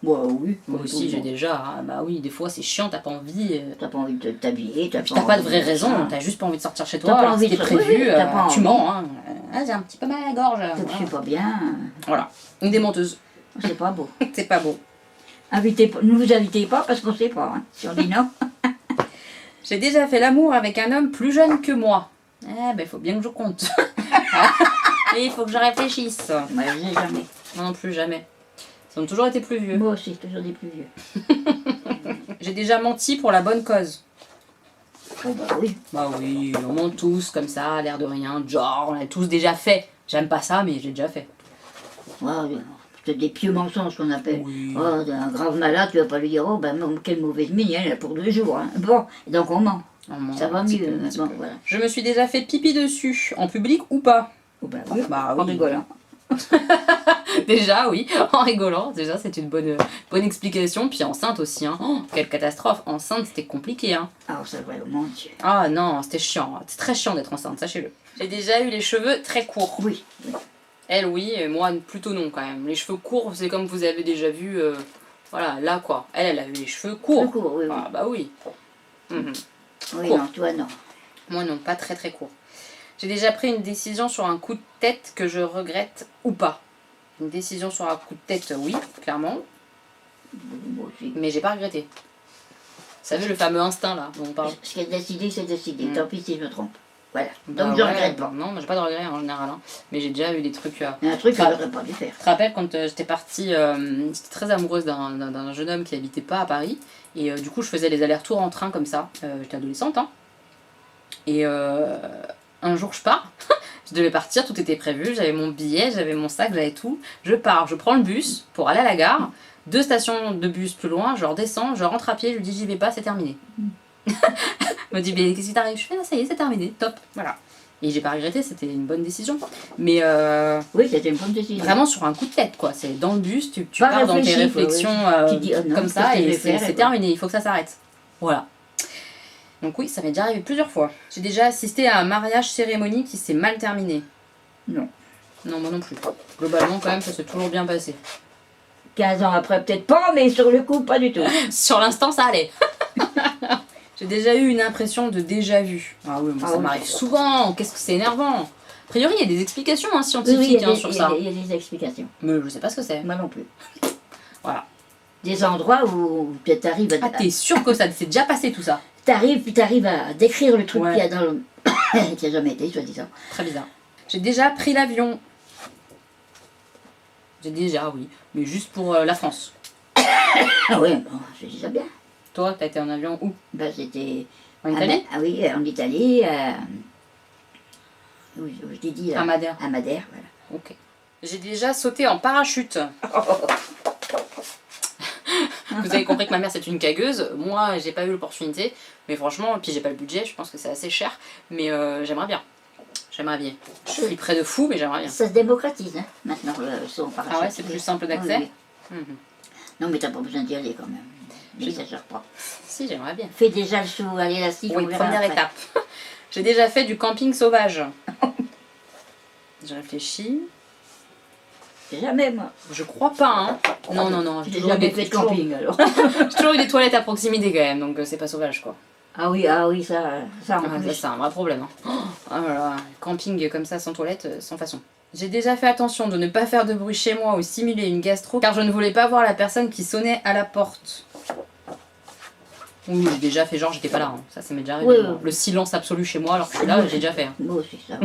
Moi, oui. Moi aussi, j'ai déjà. Hein, bah oui, des fois, c'est chiant, t'as pas envie. T'as pas envie de t'habiller, T'as pas de vraie envie raison, ça. t'as juste pas envie de sortir chez T'as toi. pas alors envie c'était de- prévu, oui, t'as pas tu envie. mens. Hein. Ah, j'ai un petit peu mal à la gorge. Je Voilà. suis pas bien, Voilà, une démenteuse. c'est pas beau. C'est pas beau. Ne vous invitez pas parce qu'on sait pas, hein. Si on dit non. J'ai déjà fait l'amour avec un homme plus jeune que moi. Eh ben, faut bien que je compte. Et il faut que je réfléchisse. Moi, je sais jamais. Moi non plus, jamais. Ils ont toujours été plus vieux. Moi aussi, toujours des plus vieux. J'ai déjà menti pour la bonne cause. Oh bah oui. Bah oui, on ment tous comme ça, l'air de rien. Genre, on l'a tous déjà fait. J'aime pas ça, mais j'ai déjà fait. Ouais, oui. c'est des pieux mensonges qu'on appelle. Oui. Oh, un grave malade, tu vas pas lui dire, oh ben quelle mauvaise mine, elle est pour 2 jours. Hein. Bon, donc on ment. On ment Ça va un petit mieux. peu, un petit Bon, peu. voilà. Je me suis déjà fait pipi dessus, en public ou pas? Oh, ben oui, Bah en oui. rigolant. Déjà, oui, en rigolant. Déjà, c'est une bonne explication. Puis enceinte aussi, hein. Oh, quelle catastrophe. Enceinte, c'était compliqué, hein. Ah, c'est vrai, mon Dieu. Ah non, c'était chiant. C'est très chiant d'être enceinte, sachez-le. J'ai déjà eu les cheveux très courts. Oui, oui. Elle, oui, et moi, plutôt non, quand même. Les cheveux courts, c'est comme vous avez déjà vu. Voilà, là, quoi. Elle a eu les cheveux courts. Plus court, oui, oui. Ah, bah oui. Mhm. Oui, court. non, toi non. Moi, non, pas très très court. J'ai déjà pris une décision sur un coup de tête que je regrette ou pas. Une décision sur un coup de tête, oui, clairement. Moi aussi. Mais j'ai pas regretté. Vous savez, le fameux instinct, là, dont on parle. Ce qui est décidé, c'est décidé. Mm. Tant pis si je me trompe. Voilà. Bah Donc je ouais, regrette pas. Non, moi j'ai pas de regrets en général. Hein. Mais j'ai déjà eu des trucs. Il y a un truc que Ah. j'aurais pas dû faire. Je te rappelle quand j'étais partie, j'étais très amoureuse d'un jeune homme qui habitait pas à Paris. Et du coup, je faisais les allers-retours en train comme ça. J'étais adolescente. Hein. Et un jour, je pars. Je devais partir, tout était prévu. J'avais mon billet, j'avais mon sac, j'avais tout. Je pars, je prends le bus pour aller à la gare. 2 stations de bus plus loin, je redescends, je rentre à pied, je lui dis j'y vais pas, c'est terminé. Elle me dit mais qu'est-ce qui t'arrive? Je fais ah, ça y est, c'est terminé, top. Voilà. Et j'ai pas regretté, c'était une bonne décision. Mais Oui, c'était une bonne décision. vraiment sur un coup de tête, quoi. C'est dans le bus, tu Pas pars dans tes réfléchi, quoi, réflexions Tu dis, oh non, comme ça qu'est-ce que je et vais faire, c'est quoi. terminé, il faut que ça s'arrête. Voilà. Donc oui, ça m'est déjà arrivé plusieurs fois. J'ai déjà assisté à un mariage cérémonie qui s'est mal terminé. Non. Non, moi non plus. Globalement, quand même, ça s'est toujours bien passé. 15 ans après, peut-être pas, mais sur le coup, pas du tout. Sur l'instant, ça allait. J'ai déjà eu une impression de déjà-vu. Ah oui, moi, Ah ça oui. m'arrive souvent. Qu'est-ce que c'est énervant. A priori, il y a des explications hein, Oui, scientifiques oui, il y a hein, des- sur il y ça. a des- il y a des explications. Mais je sais pas ce que c'est. Moi non plus. Voilà. Des endroits où peut-être t'arrives Ah, t'es sûr que ça s'est déjà passé tout ça? puis t'arrives à décrire le truc Ouais. qu'il y a dans le... qui a jamais été, soi-disant. Très bizarre. J'ai déjà pris l'avion. J'ai déjà, oui. Mais juste pour la France. Ah oui, bon, c'est déjà bien. Toi, t'as été en avion où? Ben, c'était... En Italie? Ah oui, en Italie. Oui, je t'ai dit. À Madère. À Madère, voilà. Ok. J'ai déjà sauté en parachute. Vous avez compris que ma mère c'est une cagueuse. Moi, j'ai pas eu l'opportunité. Mais franchement, puis j'ai pas le budget. Je pense que c'est assez cher. Mais j'aimerais bien. J'aimerais bien. Je suis près de fou, mais j'aimerais bien. Ça se démocratise, hein, maintenant, le saut en parachute. Ah ouais, c'est plus simple d'accès. Oui, oui. Mhm. Non, mais t'as pas besoin d'y aller quand même. N'exagère pas. Si, j'aimerais bien. Fais déjà le saut à l'élastique. Oui, on verra première après. étape. J'ai déjà fait du camping sauvage. Je réfléchis. Jamais, moi. Je crois pas, hein. Non, non, non. J'ai toujours jamais eu des- fait de camping, alors. J'ai toujours eu des toilettes à proximité quand même, donc c'est pas sauvage quoi. Ah oui, ça en Ah, ça, plus. c'est un vrai problème. Hein. Oh là là, camping comme ça sans toilette, sans façon. J'ai déjà fait attention de ne pas faire de bruit chez moi ou simuler une gastro car je ne voulais pas voir la personne qui sonnait à la porte. Oui, j'ai déjà fait genre j'étais pas là, hein. Ça m'est déjà arrivé. Oui, moi. oui. Le silence absolu chez moi alors que je suis là, j'ai déjà fait. Hein. Moi aussi, ça.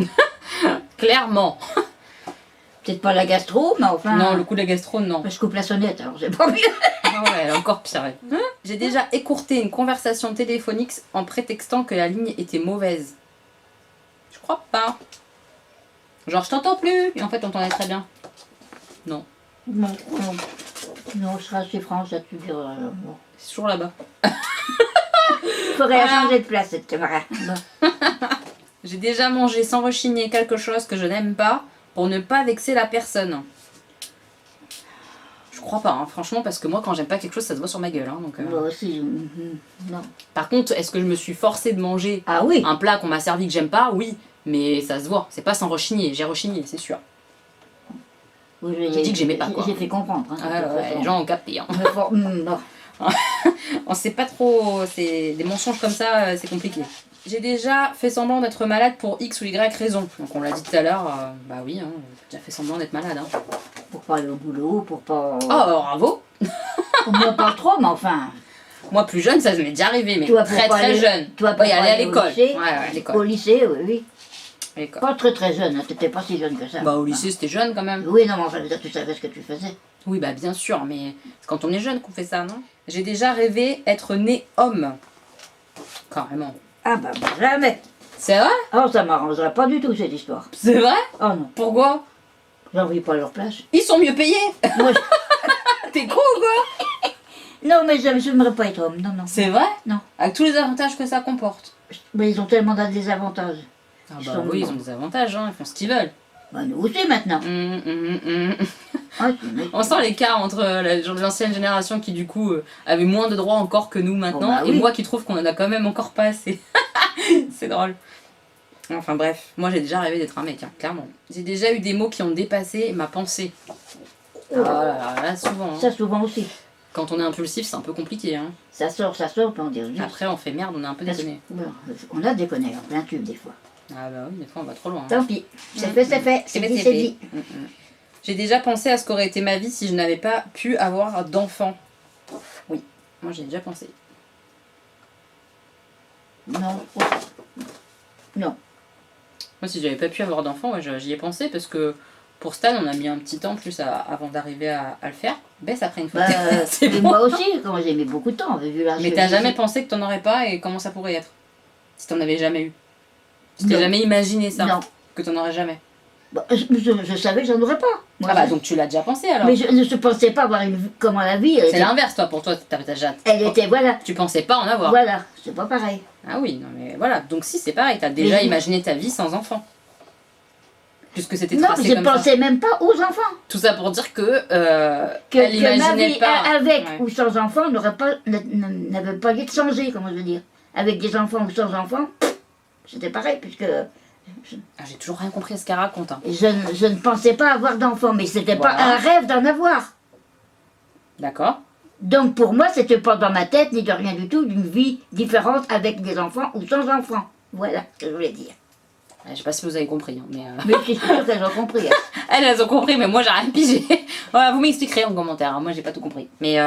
Clairement. Peut-être pas la gastro, mais enfin... Non, le coup de la gastro, non. Je coupe la sonnette, alors c'est pas mieux. Ah ouais, elle est encore pire. Ouais. J'ai déjà écourté une conversation téléphonique en prétextant que la ligne était mauvaise. Je crois pas. Genre, je t'entends plus. Et en fait, on t'entendait très bien. Non, Non, non. Non, je serai assez franche à te dire... bon. c'est toujours là-bas. Faudrait Voilà. changer de place, cette camarade. Bon. J'ai déjà mangé sans rechigner quelque chose que je n'aime pas pour ne pas vexer la personne. Je crois pas, hein, franchement, parce que moi, quand j'aime pas quelque chose, ça se voit sur ma gueule. Hein, donc, Moi aussi, non. Par contre, est-ce que je me suis forcée de manger Ah oui, un plat qu'on m'a servi que j'aime pas? Oui, mais ça se voit. C'est pas sans rechigner. J'ai rechigné, c'est sûr. oui J'ai dit que j'aimais pas, quoi. J'ai fait comprendre. Hein, Ah, de toute ouais, façon. les gens ont capté. Hein. Mais bon, bon. On sait pas trop, c'est des mensonges comme ça, c'est compliqué. J'ai déjà fait semblant d'être malade pour X ou Y raison. Donc on l'a dit tout à l'heure, bah oui, hein, j'ai déjà fait semblant d'être malade. Hein. Pour pas aller au boulot, pour pas... Oh, bravo. Moi, pas trop, mais enfin... Moi plus jeune, ça m'est déjà arrivé, mais Toi, pour très pas très aller- jeune. toi, pour Oui, pas aller à aller au l'école. lycée. Ouais, à Au l'école. lycée, oui, oui. À l'école. Pas très très jeune, hein, t'étais pas si jeune que ça. Bah au lycée c'était jeune quand même. Oui, non, mais enfin, déjà, tu savais ce que tu faisais. Oui, bah bien sûr, mais c'est quand on est jeune qu'on fait ça, non? J'ai déjà rêvé être né homme. Carrément. Ah bah, jamais. C'est vrai? Oh, ça m'arrangerait pas du tout, cette histoire. C'est vrai? Oh non. Pourquoi? J'en vis pas à leur place. Ils sont mieux payés. Moi, T'es con ou quoi? non, mais je n'aimerais pas être homme. Non, non. C'est vrai? Non. Avec tous les avantages que ça comporte. Mais ils ont tellement de désavantages. Ah Ils bah sont- oui, ils ont des avantages, hein, ils font ce qu'ils veulent. Bah, nous aussi maintenant. Ah, mais- On sent l'écart entre l'ancienne génération qui du coup avait moins de droits encore que nous maintenant, Oh, bah et oui. moi qui trouve qu'on en a quand même encore pas assez. C'est drôle. Enfin bref, moi j'ai déjà rêvé d'être un mec, hein, clairement. J'ai déjà eu des mots qui ont dépassé ma pensée. Ah là, souvent. Hein. Ça souvent aussi. Quand on est impulsif, c'est un peu compliqué. Hein. Ça sort, puis on dit juste. Après on fait merde, on est un peu déconné. Voilà, on a déconné en plein tube des fois. Ah bah oui, des fois on va trop loin. Hein. Tant pis. C'est fait, c'est fait. C'est dit, c'est dit. J'ai déjà pensé à ce qu'aurait été ma vie si je n'avais pas pu avoir d'enfant. Oui, moi j'ai déjà pensé. Non. Non. Moi si j'avais pas pu avoir d'enfant, ouais, j'y ai pensé parce que pour Stan on a mis un petit temps plus avant d'arriver à le faire. Baisse après une fois. Bah, C'est et bon. moi aussi, quand j'ai mis beaucoup de temps, vu la Mais t'as jamais pensé que t'en aurais pas et comment ça pourrait être? Si t'en avais jamais eu. Si t'as Non. jamais imaginé ça, Non. que t'en aurais jamais. Bah, je savais que j'en aurais pas. Moi, Ah bah je- donc tu l'as déjà pensé alors. Mais je ne pensais pas avoir une comment la vie. Elle C'est était, l'inverse toi, pour toi t'as déjà... elle était, voilà. Tu pensais pas en avoir. Voilà, c'est pas pareil. Ah oui, non mais voilà. Donc si c'est pareil, t'as déjà Mais- imaginé ta vie sans enfant. Puisque c'était Non, tracé je comme ça. pensais même pas aux enfants. Tout ça pour dire que, Que elle ma imaginait vie pas. avec Ouais. ou sans enfants n'avait pas lieu de changer, comment je veux dire. Avec des enfants ou sans enfants, c'était pareil, puisque Ah, j'ai toujours rien compris à ce qu'elle raconte. Hein. je ne pensais pas avoir d'enfants, mais c'était pas Voilà. un rêve d'en avoir. D'accord. Donc pour moi, c'était pas dans ma tête, ni de rien du tout, d'une vie différente avec des enfants ou sans enfants. Voilà ce que je voulais dire. Je sais pas si vous avez compris, hein, mais... Mais je suis sûre qu'elles ont compris. Hein. Elles ont compris, mais moi j'ai rien pigé. Voilà, vous m'expliquerez en commentaire, hein, moi j'ai pas tout compris. Mais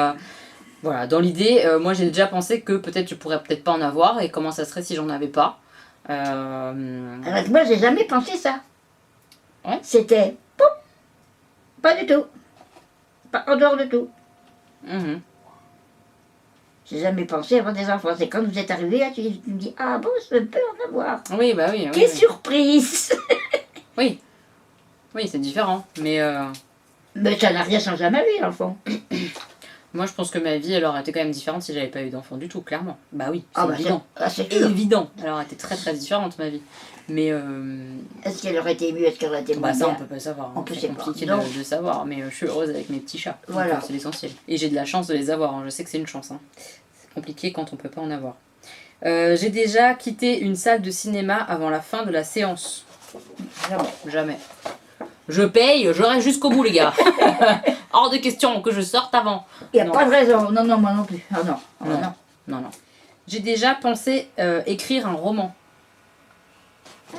voilà, dans l'idée, moi j'ai déjà pensé que peut-être je pourrais peut-être pas en avoir et comment ça serait si j'en avais pas. Avec moi, j'ai jamais pensé ça. Ouais. C'était pouf, pas du tout. Pas en dehors de tout. Mhm. J'ai jamais pensé avoir des enfants. C'est quand vous êtes arrivé, là, tu me dis, ah bon, je peux en avoir. Oui, bah oui. Oui, Quelle oui. surprise. Oui, oui c'est différent. Mais Mais ça n'a rien changé à ma vie, l'enfant. moi je pense que ma vie elle aurait été quand même différente si j'avais pas eu d'enfant du tout, clairement. Bah oui, c'est Ah bah évident. c'est sûr. Évident. Elle aurait été très très différente ma vie. Mais Est-ce qu'elle aurait été mieux, est-ce qu'elle aurait été moins bah ça on bien peut pas savoir, On hein. peut C'est savoir. compliqué Donc- de savoir, mais je suis heureuse avec mes petits chats. Donc, Voilà. c'est l'essentiel. Et j'ai de la chance de les avoir, hein. Je sais que c'est une chance. Hein. C'est compliqué quand on peut pas en avoir. J'ai déjà quitté une salle de cinéma avant la fin de la séance. Jamais. Jamais. Je paye, je reste jusqu'au bout les gars. Hors de question que je sorte avant. Il n'y a Non. pas de raison. Non, non, moi non plus. Ah non. Ah Non. non. Non, non. J'ai déjà pensé écrire un roman. Ah,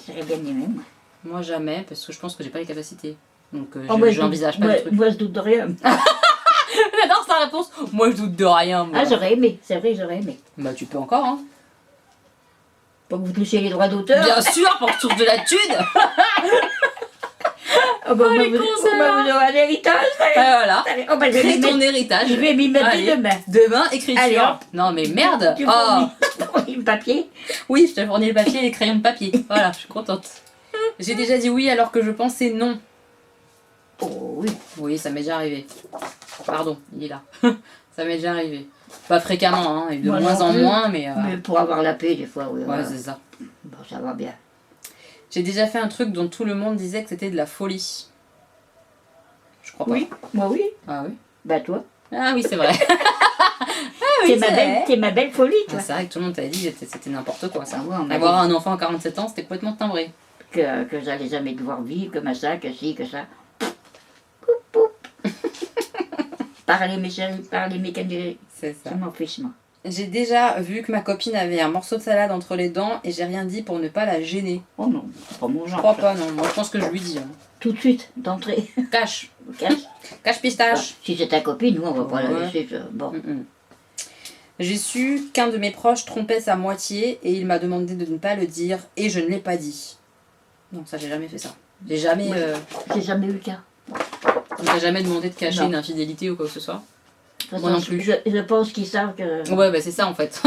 j'aurais bien aimé, moi. Moi jamais, parce que je pense que j'ai pas les capacités. Donc Oh, moi, j'envisage pas moi, le truc. moi, je doute de rien. J'adore sa réponse. Moi je doute de rien. Moi. Ah, j'aurais aimé. C'est vrai, j'aurais aimé. Bah tu peux encore hein. Pour que vous touchiez les droits d'auteur. Bien sûr, pour que tu touches de la thune. Oh, bah, les vous, cons, oh, ceux-là. bah, vous aurez un héritage. Voilà. Oh, bah, je vais Crée m'y ton mettre, héritage. je vais m'y mettre Allez. dès demain. Demain, écriture. Allez, hop. Non mais merde. Tu Oh. fournis le papier. Oui, je t'ai fourni le papier et les crayons de papier. Voilà, je suis contente. J'ai déjà dit oui alors que je pensais non. Oh oui. Oui, ça m'est déjà arrivé. Pardon, il est là. Ça m'est déjà arrivé. Pas fréquemment, hein, et de Moi moins non en plus. moins, mais... Mais pour avoir la paix, des fois, oui. ouais, voilà. c'est ça. Bon, ça va bien. J'ai déjà fait un truc dont tout le monde disait que c'était de la folie. Je crois pas. Oui, moi oui. Ah oui. Bah toi. Ah oui, c'est vrai. Ah oui, c'est vrai. T'es ma belle folie, toi. Ah, c'est vrai que tout le monde t'a dit que c'était n'importe quoi ça. Ah ouais, on m'a Avoir dit un enfant à 47 ans, c'était complètement timbré. que j'allais jamais devoir vivre comme ça, que si, que ça. Poup, poup. Parlez mes chéris, parlez mes candidats. C'est ça. Je m'en fiche, moi. J'ai déjà vu que ma copine avait un morceau de salade entre les dents et j'ai rien dit pour ne pas la gêner. Oh non, c'est pas mon Je genre. crois ça. pas, non. Moi, je pense que je lui dis. Hein. Tout de suite, d'entrée. Cache. Cache. Cache pistache. Si c'est ta copine, nous, on va pas la Ouais. laisser. Bon. J'ai su qu'un de mes proches trompait sa moitié et il m'a demandé de ne pas le dire et je ne l'ai pas dit. Non, ça j'ai jamais fait ça. J'ai jamais, Ouais. J'ai jamais eu le cas. on t'a jamais demandé de cacher Non. une infidélité ou quoi que ce soit. De toute Moi non façon, plus. Je pense qu'ils savent que. Ouais, bah c'est ça en fait.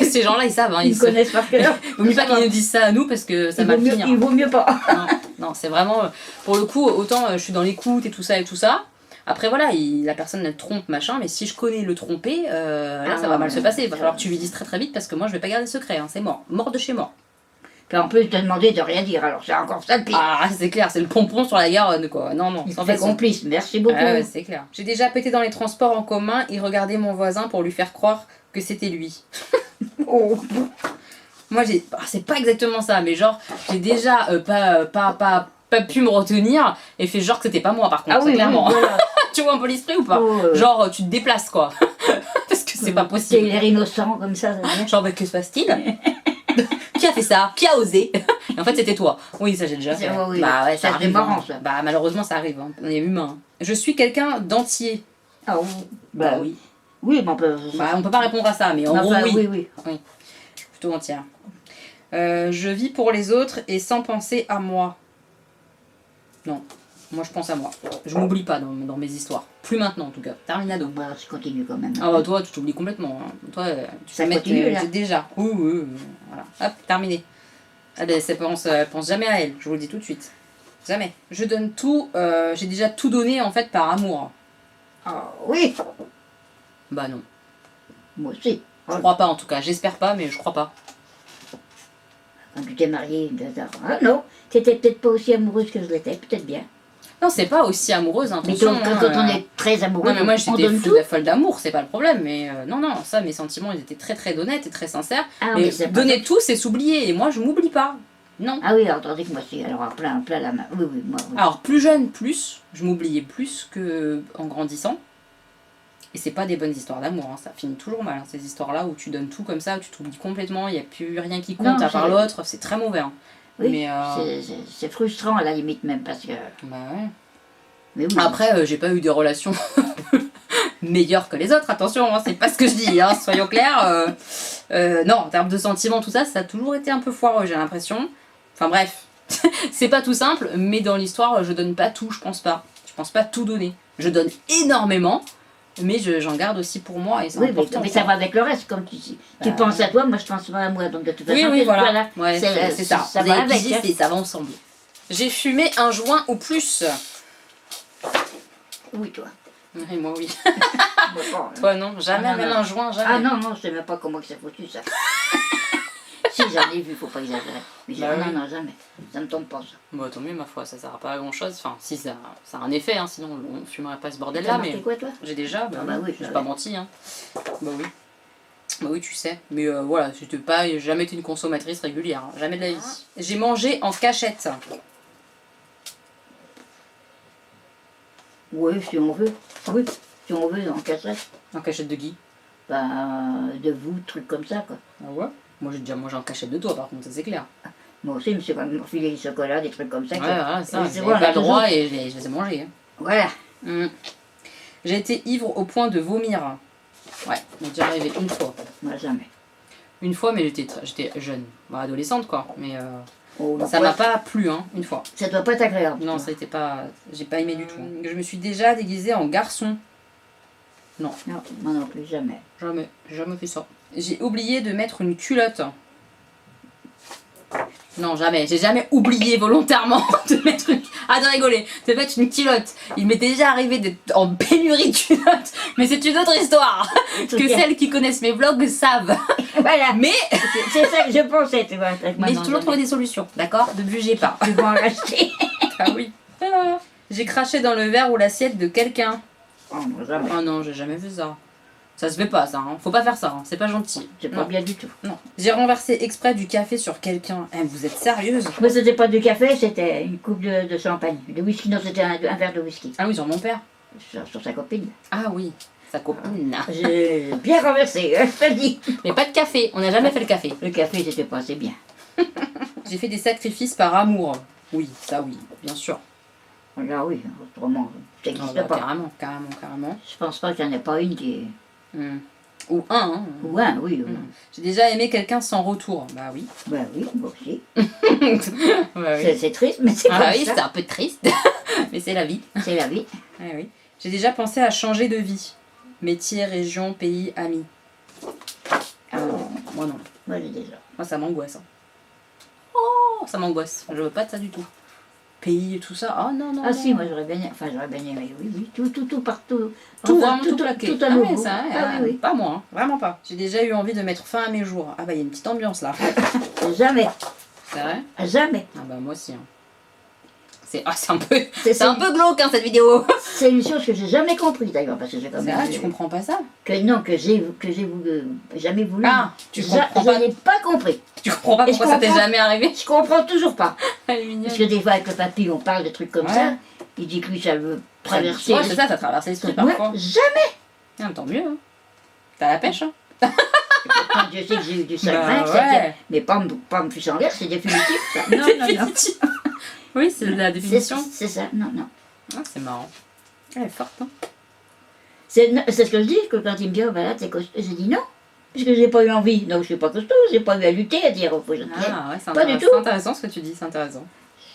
Ces gens-là ils savent. Hein, Ils me connaissent par cœur. Vaut mieux pas qu'ils nous disent ça à nous parce que ça Il va vaut mieux, finir. il vaut mieux pas. Non, non, c'est vraiment, pour le coup, autant je suis dans l'écoute et tout ça. Après voilà, la personne elle trompe machin, mais si je connais le tromper, là ça va mal se passer. Il va falloir que tu lui dises très très vite parce que moi je vais pas garder le secret, hein, c'est mort de chez mort. Puis en plus, te demander de rien dire, alors c'est encore ça le pire. Ah c'est clair, c'est le pompon sur la Garonne quoi. Non, Il sans fait façon. complice, merci beaucoup. Ah ouais, c'est clair. J'ai déjà pété dans les transports en commun et regardé mon voisin pour lui faire croire que c'était lui. Oh. Moi c'est pas exactement ça, mais genre j'ai déjà pas pu me retenir et fait genre que c'était pas moi par contre, Ah oui, clairement. oui, voilà. Tu vois un peu l'esprit ou pas? Oh, Genre tu te déplaces quoi. Parce que c'est pas C'est possible. l'air innocent comme ça veut dire. Genre bah, que se passe-t-il? Qui a fait ça? Qui a osé? Et en fait c'était toi. Oui ça j'ai déjà fait. Oui, Bah ouais ça, ça c'est arrive. marrant, Hein. ça. Bah malheureusement ça arrive. Hein. On est humain. Je suis quelqu'un d'entier. Ah oui. Bah oui. Oui, mais on peut... Bah on peut pas répondre à ça, mais en gros enfin, oui. oui. Plutôt entière. Je vis pour les autres et sans penser à moi. Non, moi je pense à moi. Je m'oublie pas dans mes histoires. Plus maintenant en tout cas. Terminado. Bah, je continue quand même. Ah bah toi tu t'oublies complètement. Hein. Toi tu Ça sais mettre continue, là. déjà. Oui. Voilà. Hop, terminé. Elle pense jamais à elle, je vous le dis tout de suite. Jamais. Je donne tout, j'ai déjà tout donné en fait par amour. Ah oui, Bah non. moi aussi. Je crois pas en tout cas. J'espère pas, mais je crois pas. Quand tu t'es mariée, ah non, t'étais peut-être pas aussi amoureuse que je l'étais, peut-être bien. Non, c'est pas aussi amoureuse, Mais attention. quand on est très amoureux, Non mais moi on j'étais donne tout. folle d'amour, c'est pas le problème, mais non, ça mes sentiments ils étaient très très honnêtes et très sincères. Ah, mais mais c'est pas donner tout c'est s'oublier et moi je m'oublie pas. Non. Ah oui, alors tandis que moi aussi, alors plein la main. Oui, moi. Oui. Alors plus jeune, je m'oubliais plus que en grandissant. Et c'est pas des bonnes histoires d'amour, hein. Ça finit toujours mal, hein, ces histoires-là où tu donnes tout comme ça, où tu t'oublies complètement, il n'y a plus rien qui compte Non, à part l'autre, c'est très mauvais. Hein. Oui, Mais, c'est frustrant à la limite même parce que. Bah ouais. Mais oui. Après, j'ai pas eu des relations meilleures que les autres, attention, hein, c'est pas ce que je dis, hein, soyons clairs. Non, en termes de sentiments, tout ça, ça a toujours été un peu foireux, j'ai l'impression. Enfin bref, c'est pas tout simple, mais dans l'histoire, je donne pas tout, je pense pas. Je pense pas tout donner. Je donne énormément, mais j'en garde aussi pour moi et c'est Oui, important. mais ça va avec le reste, comme tu penses à toi, moi je pense pas à moi, donc de toute façon, Oui, voilà. Ouais, c'est ça. Ça Vous va avez avec. pigé, Hein. ça va ensemble. J'ai fumé un joint ou plus. Oui, toi. Et moi, oui. Bon, Toi, non, jamais, Ah, non, même non. un joint, jamais. Ah non, je sais même pas comment que c'est foutu ça. Si j'en ai vu, faut pas exagérer. Mais Bah oui. non, jamais. Ça me tombe pas ça. Bah, tant mieux, ma foi, ça sert à pas à grand chose. Enfin, si, ça a un effet, hein, sinon on fumerait pas ce T'as bordel-là. marqué Mais quoi toi? j'ai déjà, bah, Ah bah oui, j'ai ça pas va. menti. Hein. Bah oui. Bah oui, tu sais. Mais voilà, j'ai jamais été une consommatrice régulière. Hein. Jamais de la vie. J'ai mangé en cachette. Oui, si on veut. Oui, si on veut, en cachette. En cachette de qui? Bah, de vous, trucs comme ça, quoi. Ah ouais? Moi, j'ai déjà mangé en cachette de toi, par contre, ça c'est clair. Moi aussi, monsieur va me filer du chocolat, des trucs comme ça. Ouais, voilà, ça, c'est j'ai bon, on pas a le droit toujours- et je les ai mangés. Hein. Voilà. J'ai été ivre au point de vomir. Ouais, m'est déjà arrivé une fois. Moi, jamais. Une fois, mais j'étais jeune. Bah, adolescente, quoi. Mais Oh, ça m'a pas plu, hein, une fois. Ça doit pas être agréable. Non, ça a été pas... J'ai pas aimé du tout. Je me suis déjà déguisée en garçon. Non, Non, moi non plus, jamais. jamais. J'ai jamais fait ça. J'ai oublié de mettre une culotte. Non, jamais. J'ai jamais oublié volontairement de mettre une... Ah, de rigoler. De mettre une culotte. Il m'était déjà arrivé d'être en pénurie de culottes. Mais c'est une autre histoire. Que Ok. celles qui connaissent mes vlogs savent. Voilà. Mais... C'est ça que je pensais, tu vois. Mais j'ai toujours trouvé des solutions, d'accord? Ne bugez pas. Tu vas en racheter. Ah oui. Ah. J'ai craché dans le verre ou l'assiette de quelqu'un. Oh, moi, jamais. Oh non, j'ai jamais fait ça. Ça se fait pas, ça. Hein. Faut pas faire ça. Hein. C'est pas gentil. C'est pas Non. bien du tout. Non. J'ai renversé exprès du café sur quelqu'un. Eh, vous êtes sérieuse? Moi, c'était pas du café, c'était une coupe de champagne. De whisky, non, c'était un verre de whisky. Ah oui, sur mon père. Sur sa copine. Ah oui, sa copine. J'ai bien renversé, hein, je te dis. Mais pas de café. On n'a jamais fait le café. Le café, c'était pas assez bien. J'ai fait des sacrifices par amour. Oui, ça oui, bien sûr. Là, oui, autrement, ça Ah n'existe bah, pas. carrément. Je pense pas qu'il n'y en ait pas une qui. Hmm. Ou un. Hein. Ou un, oui. Hmm. J'ai déjà aimé quelqu'un sans retour. Bah oui. Ben oui, moi aussi. Ouais, C'est triste, mais c'est Ah comme oui, ça. c'est un peu triste. Mais c'est la vie. C'est la vie. Ah oui. J'ai déjà pensé à changer de vie. Métier, région, pays, amis. Ah, Moi non. moi, j'ai déjà. Moi ça m'angoisse. Hein. Oh, ça m'angoisse. Je veux pas de ça du tout. pays et tout ça. Ah non, non. Ah non. si, moi j'aurais bien aimé, enfin j'aurais bien aimé, oui, tout partout. Tout, Enfin, vraiment tout plaqué. Tout à Ah nouveau. ouais, ça, Ah oui, pas moi, hein, vraiment pas. J'ai déjà eu envie de mettre fin à mes jours. Ah bah il y a une petite ambiance là. oui. Jamais, C'est vrai? jamais. Ah bah moi aussi. Hein. C'est un peu, C'est c'est un peu glauque hein, cette vidéo. C'est une chose que j'ai jamais compris d'ailleurs, parce que j'ai quand C'est même... vrai, tu comprends pas ça? Que non, que j'ai voulu, jamais voulu. Ah, tu comprends Je pas. n'ai pas compris. Tu comprends pas Et je pourquoi ça t'est comprends. jamais arrivé? Je comprends toujours pas. Elle est mignonne. Parce que des fois avec le papy, on parle de trucs comme Ouais. ça. Il dit que lui, ça veut traverser. Ouais, c'est ça, ça traverse l'esprit Moi, parfois. jamais. Ah, tant mieux. Hein. T'as la pêche, hein? Quand je sais que j'ai eu du chagrin, Bah, c'est ouais. que- mais pas me ficher en l'air, c'est définitif. Ça. Non, non, non. Définitif. Oui, c'est la définition. C'est ça, non, non. Ah, c'est marrant. Elle est forte, hein? C'est ce que je dis, que quand il me dit, oh, ben là, t'es costaud, j'ai dit non, parce que j'ai pas eu envie. Donc je suis pas costaud, j'ai pas eu à lutter, à dire, oh, faut que je Ah ouais, c'est Pas du intéressant. tout. C'est intéressant ce que tu dis, c'est intéressant.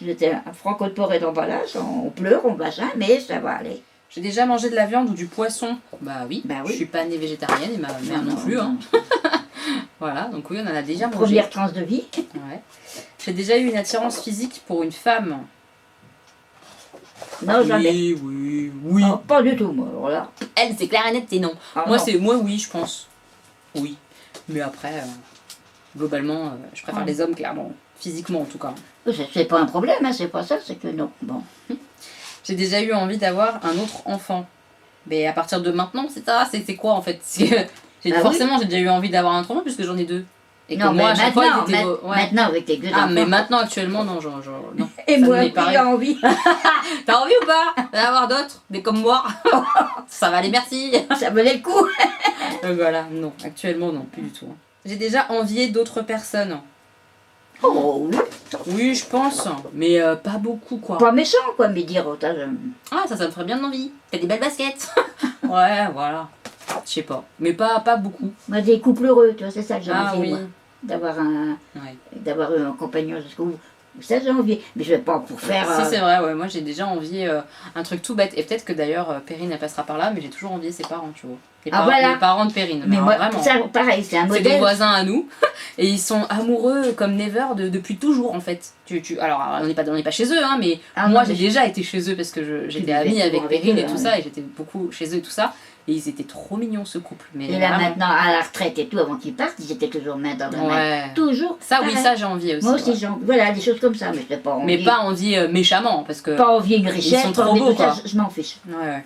J'étais un franco de porc et d'emballage, on pleure, on machin, mais ça va aller. J'ai déjà mangé de la viande ou du poisson. Bah oui. Bah oui. Je suis pas née végétarienne et ma mère non plus. Hein. Voilà, donc oui, on en a déjà mangé. Première tranche de vie. Ouais. J'ai déjà eu une attirance physique pour une femme. Non, jamais. Oui, oui, oui. Oh, pas du tout, moi. Alors là. Elle, c'est clair et net, et non. Ah, Moi, non. moi, oui, je pense. Oui. Mais après, globalement, je préfère Ah. les hommes, clairement. Physiquement, en tout cas. C'est pas un problème, hein, c'est pas ça, c'est que non. Bon. J'ai déjà eu envie d'avoir un autre enfant. Mais à partir de maintenant, c'est ça. C'est quoi, en fait? Forcément, j'ai déjà eu envie d'avoir un autre enfant, puisque j'en ai deux. Et que Non, moi, à mais chaque fois, maintenant, ils étaient... ouais. maintenant, avec tes deux Ah, enfants. mais maintenant, actuellement, non, non. Et ça moi, me met il pareil. a envie. T'as envie ou pas d'en avoir d'autres? Des comme moi? Ça va aller, merci. Ça valait le coup. Voilà, non, actuellement, non, plus du tout. J'ai déjà envié d'autres personnes. Oh oui. Oui, je pense, mais pas beaucoup, quoi. Pas méchant, quoi, mais dire, oh, t'as... Ah, ça me ferait bien envie. T'as des belles baskets. Ouais, voilà. Je sais pas, mais pas beaucoup. Moi, des couples heureux, tu vois, c'est ça que j'ai Ah envie, oui. moi. D'avoir un compagnon jusqu'au bout. Ça, j'ai envie. Mais je vais pas pour faire... Si, c'est vrai, ouais. Moi, j'ai déjà envié un truc tout bête. Et peut-être que d'ailleurs, Perrine, elle passera par là, mais j'ai toujours envié ses parents, tu vois. voilà. Les parents de Perrine. Mais alors, moi, vraiment. ça, pareil, c'est un C'est des modèle. voisins à nous. Et ils sont amoureux comme never depuis toujours, en fait. Alors, on n'est pas chez eux, hein, mais Ah moi, non, j'ai mais déjà été chez eux parce que j'étais vivais amie souvent avec avec Perrine eux, et tout hein. ça. Et j'étais beaucoup chez eux et tout ça. Et ils étaient trop mignons, ce couple. Mais Et là, vraiment. maintenant, à la retraite et tout, avant qu'ils partent, ils étaient toujours main dans la main. Ouais. Toujours. Ça, oui, pareil. ça, j'ai envie aussi. Moi aussi, ouais. voilà, des choses comme ça, mais je n'ai pas envie. Mais pas envie méchamment, parce que... Pas envie une richesse, sont pas trop envie beaux, tout ça, quoi. je m'en fiche. Ouais.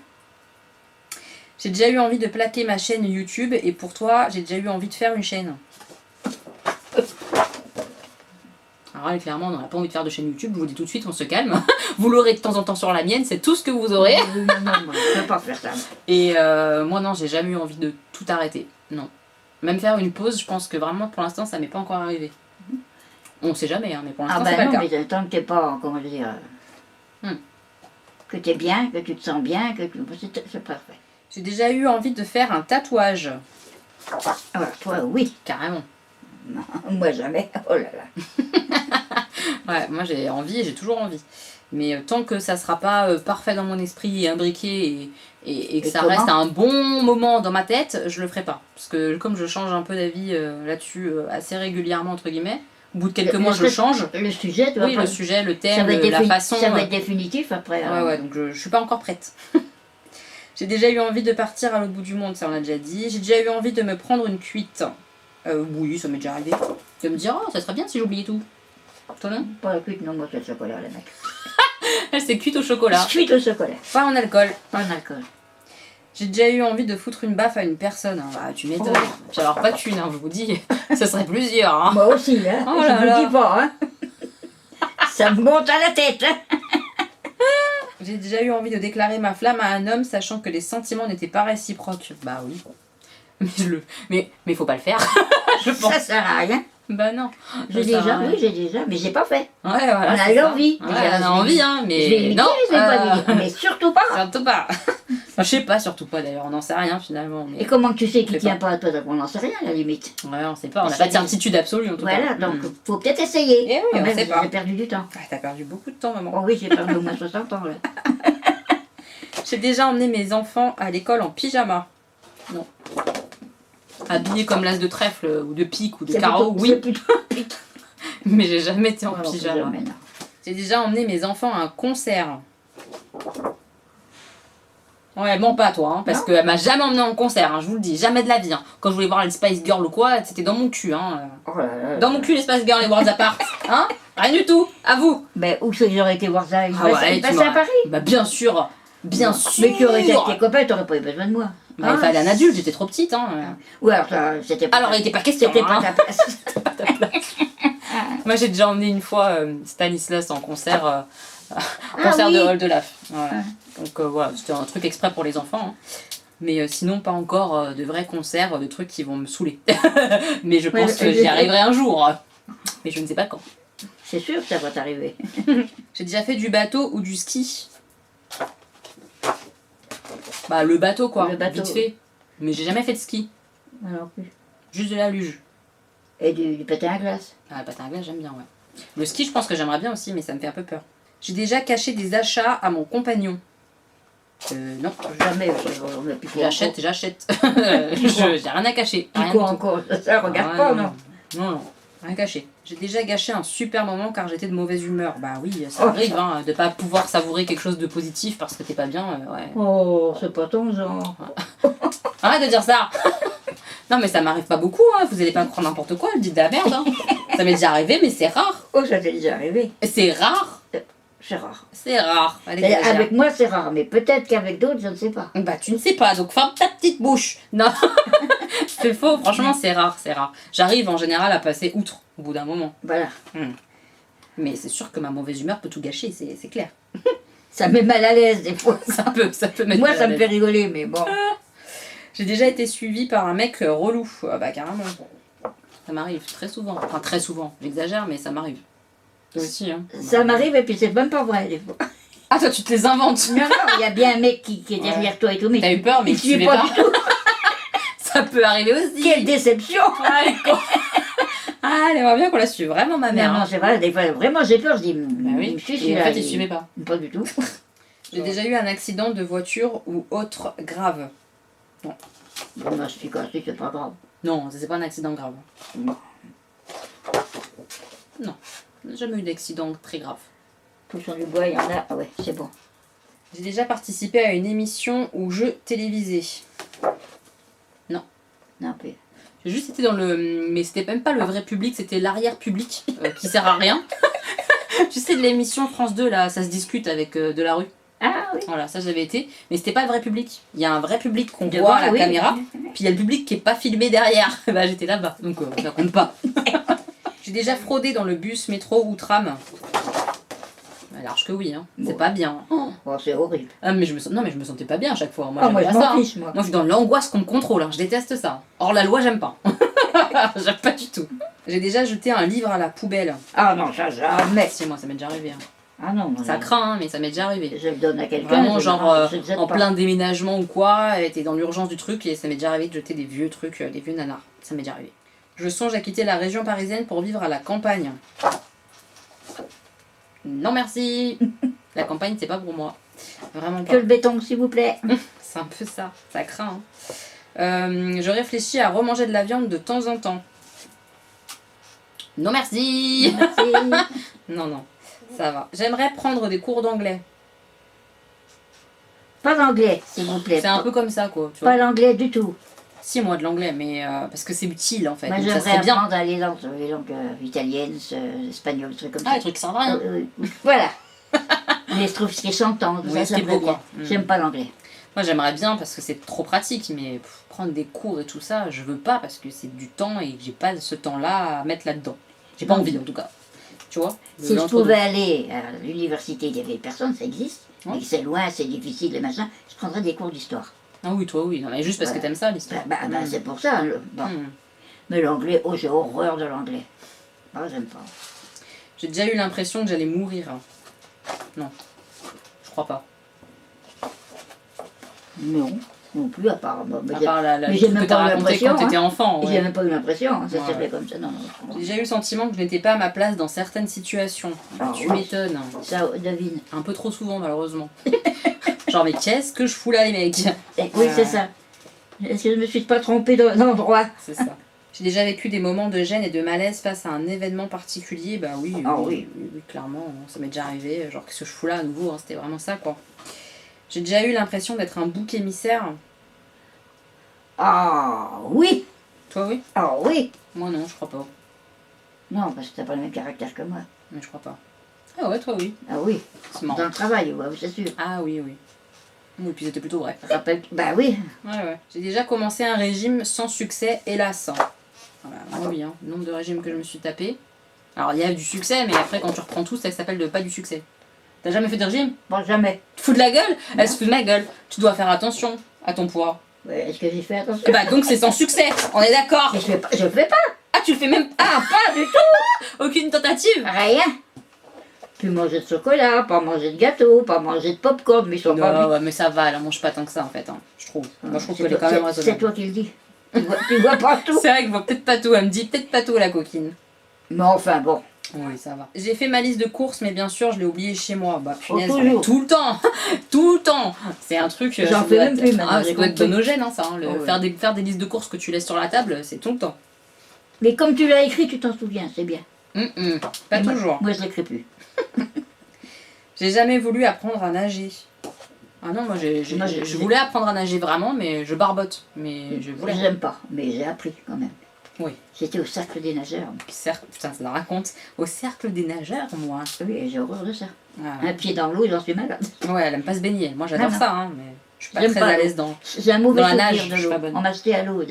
J'ai déjà eu envie de plaquer ma chaîne YouTube, et pour toi, j'ai déjà eu envie de faire une chaîne. Alors là, clairement, on n'aurait pas envie de faire de chaîne YouTube, je vous le dis tout de suite, on se calme. Vous l'aurez de temps en temps sur la mienne, c'est tout ce que vous aurez. Non, moi, je ne peux pas faire ça. Et moi, non, j'ai jamais eu envie de tout arrêter. Non. Même faire une pause, je pense que vraiment, pour l'instant, ça m'est pas encore arrivé. On sait jamais, hein, mais pour Ah l'instant, c'est ben pas non, le cas. mais tant que t'es pas, comment dire, que t'es bien, que tu te sens bien, que c'est parfait. J'ai déjà eu envie de faire un tatouage. Alors toi, oui. Carrément. Moi jamais. Oh là là. Ouais, moi j'ai envie, j'ai toujours envie. Mais tant que ça sera pas parfait dans mon esprit et imbriqué et que Et ça comment reste un bon moment dans ma tête, je le ferai pas. Parce que comme je change un peu d'avis là-dessus assez régulièrement, entre guillemets, au bout de quelques mois je le change. Le sujet, tu vas Oui, pas- le sujet, le ça thème, va être la façon. ça va être définitif après. Ouais, ouais, donc je suis pas encore prête. J'ai déjà eu envie de partir à l'autre bout du monde, ça on l'a déjà dit. J'ai déjà eu envie de me prendre une cuite. Oui, ça m'est déjà arrivé. De me dire, oh, ça serait bien si j'oubliais tout. Toi non? Pas la cuite, non, moi c'est le chocolat, les mecs. Elle s'est cuite au chocolat. Cuite au chocolat, Pas en alcool. pas en alcool. J'ai déjà eu envie de foutre une baffe à une personne. Hein. Bah, tu m'étonnes. Oh. Puis alors, pas qu'une, hein, je vous dis. Ça serait plusieurs. Hein. Moi aussi, hein. Oh je là vous là. dis pas, hein. Ça me monte à la tête, hein. J'ai déjà eu envie de déclarer ma flamme à un homme, sachant que les sentiments n'étaient pas réciproques. Bah oui. Mais faut pas le faire. Je pense. Ça sert à rien. Bah non. J'ai Ça sert à déjà, rien. oui, j'ai déjà, mais j'ai pas fait. Ouais, voilà. On a c'est ça. l'envie. Ouais, Déjà, on a envie, hein, Je mais vais lui non. dire, je vais pas lui dire, mais surtout pas. Surtout pas. Enfin, je sais pas, surtout pas d'ailleurs. On n'en sait rien finalement. Mais... Et comment tu sais Je qu'il sais tient pas à toi, donc on n'en sait rien à la limite. Ouais, on sait pas. On n'a Ça pas de dit- certitude absolue en tout cas. Voilà, donc Mm. faut peut-être essayer. Eh oui, Quand on même, sait pas. j'ai perdu du temps. Ah, t'as perdu beaucoup de temps, maman. Oh oui, j'ai perdu au moins 60 ans là. J'ai déjà emmené mes enfants à l'école en pyjama. Non. Habillés comme l'as de trèfle ou de pique ou de C'est carreau, plutôt- oui. c'est plutôt- Mais j'ai jamais été en Alors, pyjama. jamais, non. J'ai déjà emmené mes enfants à un concert. Ouais, mens pas toi, hein, parce Non. qu'elle m'a jamais emmené en concert, hein, je vous le dis, jamais de la vie. Hein. Quand je voulais voir les Spice Girls ou quoi, c'était dans mon cul. Hein. Oh là là. Dans mon cul les Spice Girls, les Worlds Apart. Hein, rien du tout, à vous. Mais où c'est que j'aurais été voir ça? Il Ah ouais, passait tu à m'aurais- Paris. Bah bien sûr, bien sûr. Mais tu aurais été avec tes copains, t'aurais pas eu besoin de moi. Bah, il fallait un adulte, j'étais trop petite. Hein. Ou alors, ça, c'était pas, Alors il était pas question. c'était pas Hein. ta place. Moi j'ai déjà emmené une fois Stanislas en concert, Ah concert oui. de Hall de Laf. Ouais. Ah. Donc voilà, c'était un truc exprès pour les enfants. Hein. Mais sinon pas encore de vrais concerts, de trucs qui vont me saouler. Mais je pense que j'y arriverai un jour. Mais je ne sais pas quand. C'est sûr que ça va t'arriver. J'ai déjà fait du bateau ou du ski. Bah le bateau quoi, Le bateau. vite fait. Mais j'ai jamais fait de ski, Moi non plus. juste de la luge. Et du patin à glace. Ah le patin à glace j'aime bien ouais. Le ski je pense que j'aimerais bien aussi mais ça me fait un peu peur. J'ai déjà caché des achats à mon compagnon. Non, Jamais, on n'a plus j'achète. J'ai rien à cacher. Rien Pico du tout. encore. Ça, regarde Ah, pas, non. Non, rien caché. J'ai déjà gâché un super moment car j'étais de mauvaise humeur. Bah oui, ça arrive hein, de pas pouvoir savourer quelque chose de positif parce que t'es pas bien. Ouais. Oh, c'est pas ton genre. Arrête de dire ça. Non mais ça m'arrive pas beaucoup, hein. Vous allez pas me croire n'importe quoi, dites de la merde. Hein. Ça m'est déjà arrivé mais c'est rare. Oh, ça t'est déjà arrivé. C'est rare. C'est rare. C'est rare. Allez, C'est-à-dire, exagère. avec moi, c'est rare, mais peut-être qu'avec d'autres, je ne sais pas. Bah tu ne sais pas, donc ferme ta petite bouche. Non, c'est faux, franchement c'est rare, c'est rare. J'arrive en général à passer outre au bout d'un moment. Voilà. Mais c'est sûr que ma mauvaise humeur peut tout gâcher, c'est clair. Ça me met mal à l'aise des fois. Ça peut mettre Moi, mal à ça me l'aise. fait rigoler, mais bon. J'ai déjà été suivie par un mec relou. Ah bah carrément. Ça m'arrive très souvent. Enfin très souvent, j'exagère mais ça m'arrive. Toi aussi hein. Ça m'arrive et puis c'est même pas vrai des fois. Ah toi tu te les inventes. Non, non, il y a bien un mec qui est derrière toi et tout, mais T'as eu peur mais il tu suit suivais pas pas. du tout. Ça peut arriver aussi. Quelle déception. Ah, elle est con. Ah, elle aimerait bien qu'on la suive, vraiment ma mère. Non, non, hein. c'est vrai, des fois, vraiment j'ai peur, je dis, Bah oui. il me suit Et en celui-là. fait il suivait pas. Pas du tout. J'ai déjà eu un accident de voiture ou autre grave. Bon, moi, je suis cassée, c'est pas grave. Non, ça c'est pas un accident grave. Bon. Non, j'ai jamais eu d'accident très grave. Touchons du bois, il y en a. Ah ouais, c'est bon. J'ai déjà participé à une émission ou jeu télévisé. Non, puis. J'ai juste été dans le... Mais c'était même pas le vrai public, c'était l'arrière-public qui sert à rien. Tu sais, de l'émission France 2, là, ça se discute avec de la rue. Ah oui. Voilà, ça j'avais été. Mais c'était pas le vrai public. Il y a un vrai public qu'on Devant, voit à la oui. caméra, puis il y a le public qui est pas filmé derrière. Bah j'étais là-bas, donc ça compte pas. J'ai déjà fraudé dans le bus, métro ou tram. Bah, large que oui, hein. C'est Bon. pas bien. Bon, c'est horrible. Ah, mais non, mais je me sentais pas bien à chaque fois. Moi, Ah, moi, j'aime je pas ça. m'en Hein. fiche, moi. Moi, je suis dans l'angoisse qu'on me contrôle. Hein. Je déteste ça. Hors la loi, j'aime pas. J'aime pas du tout. J'ai déjà jeté un livre à la poubelle. Ah non, ça jamais. Si, moi, ça m'est déjà arrivé. Hein. Ah non, moi, Ça craint, hein, mais ça m'est déjà arrivé. je le donne à quelqu'un. Vraiment, je- genre, je le jette en pas. plein déménagement ou quoi, et t'es dans l'urgence du truc, et ça m'est déjà arrivé de jeter des vieux trucs, des vieux nanars. Ça m'est déjà arrivé. Je songe à quitter la région parisienne pour vivre à la campagne. Non, merci. La campagne, c'est pas pour moi. Vraiment Que pas. le béton, s'il vous plaît. C'est un peu ça. Ça craint. Hein. Je réfléchis à remanger de la viande de temps en temps. Non, merci. Merci. Non, non. Ça va. J'aimerais prendre des cours d'anglais. Pas d'anglais, s'il vous plaît. C'est un peu comme ça, quoi. Tu vois. Pas l'anglais du tout. Si, moi, de l'anglais, mais parce que c'est utile, en fait. Moi, Donc, ça j'aimerais serait bien. apprendre les langues italiennes, espagnoles, des trucs comme Ah, ça. les trucs qui servent à rien. Voilà. Mais je trouve ce qui est chantant, Oui, ça ce qui est j'aimerais beau, bien. quoi. Mm. J'aime pas l'anglais. Moi, j'aimerais bien parce que c'est trop pratique, mais prendre des cours et tout ça, je veux pas parce que c'est du temps et j'ai pas ce temps-là à mettre là-dedans. J'ai pas envie, en tout cas. Tu vois. Si je pouvais aller à l'université, il y avait personne, ça existe. Ouais. Mais c'est loin, c'est difficile, les machins. Je prendrais des cours d'histoire. Ah oui, toi, oui. Non, mais juste parce que Voilà. t'aimes ça, l'histoire. C'est pour ça. Bon. Mm. Mais l'anglais, oh, j'ai horreur de l'anglais. Ah, j'aime pas. J'ai déjà eu l'impression que j'allais mourir. Non. Je crois pas. Non, non plus, à part. Bon, mais À part la mais j'ai truc même que t'as pas eu raconté l'impression, quand t'étais hein. enfant. J'ai Ouais. même pas eu l'impression, hein, ça Ouais, s'est ouais. fait comme ça. Non, J'ai déjà eu le sentiment que je n'étais pas à ma place dans certaines situations. Ah, Tu oui. m'étonnes. ça, devine. Un peu trop souvent, malheureusement. Genre, mais qu'est-ce que je fous là, les mecs? Oui, c'est ça. Est-ce que je me suis pas trompée d'endroit? C'est ça. J'ai déjà vécu des moments de gêne et de malaise face à un événement particulier. Bah oui, Ah oui, clairement, ça m'est déjà arrivé. Genre, qu'est-ce que je fous là à nouveau, hein, c'était vraiment ça, quoi. J'ai déjà eu l'impression d'être un bouc émissaire. Ah oui. Toi, oui? Ah oui. Moi, non, je crois pas. Non, parce que t'as pas le même caractère que moi. Mais je crois pas. Ah ouais, toi, oui. Ah oui. C'est marrant. Dans le travail, ouais, c'est sûr. Ah oui, oui. Oui, puis c'était plutôt vrai. Rappelle. Bah oui. Ouais, ouais. J'ai déjà commencé un régime sans succès, hélas. Voilà, moi, oui, hein. Le nombre de régimes que je me suis tapé. Alors, il y a du succès, mais après, quand tu reprends tout, ça s'appelle pas du succès. T'as jamais fait de régime? Bon, jamais. Tu te fous de la gueule? Non. Elle se fout de ma gueule. Tu dois faire attention à ton poids. Ouais, est-ce que j'ai fait attention? Eh bah, donc c'est sans succès, on est d'accord. Mais je le fais pas. Ah, tu le fais même pas? Ah, pas du tout. Aucune tentative? Rien. Plus manger de chocolat, pas manger de gâteau, pas manger de popcorn, mais ils sont pas Non, vite. ouais, mais ça va, elle en mange pas tant que ça en fait, hein, je trouve. Moi, je trouve C'est qu'elle est toi- quand même c'est raisonnable. toi qui le dis. Tu vois pas tout. C'est vrai que je vois peut-être pas tout, elle me dit peut-être pas tout, la coquine. Mais enfin, bon. Oui, ça va. J'ai fait ma liste de courses, mais bien sûr, je l'ai oubliée chez moi. Bah, punaise, Oh, toujours. tout le temps. Tout le temps. C'est un truc. J'en ça fais doit même être- plus maintenant, Ah, j'ai ça doit être compris. bonogène, hein, ça. Hein, Oh, ouais. faire des listes de courses que tu laisses sur la table, c'est tout le temps. Mais comme tu l'as écrit, tu t'en souviens, c'est bien. Pas Et moi- toujours. Moi, je l'écris plus. J'ai jamais voulu apprendre à nager. Ah non, moi, Moi, je voulais apprendre à nager vraiment, mais je barbote. Mais je voulais. J'aime pas, mais j'ai appris quand même. Oui. J'étais au cercle des nageurs. Putain, ça la raconte. Au cercle des nageurs, moi. Oui, et j'ai horreur de ça. Ah. Un pied dans l'eau, j'en suis malade. Ouais, elle aime pas se baigner. Moi, j'adore Ah, non. ça, hein, mais je suis pas J'aime très pas à l'eau. l'aise dans. J'ai un mauvais Dans la souvenir nage, je de suis l'eau. pas bonne. On m'a acheté à l'eau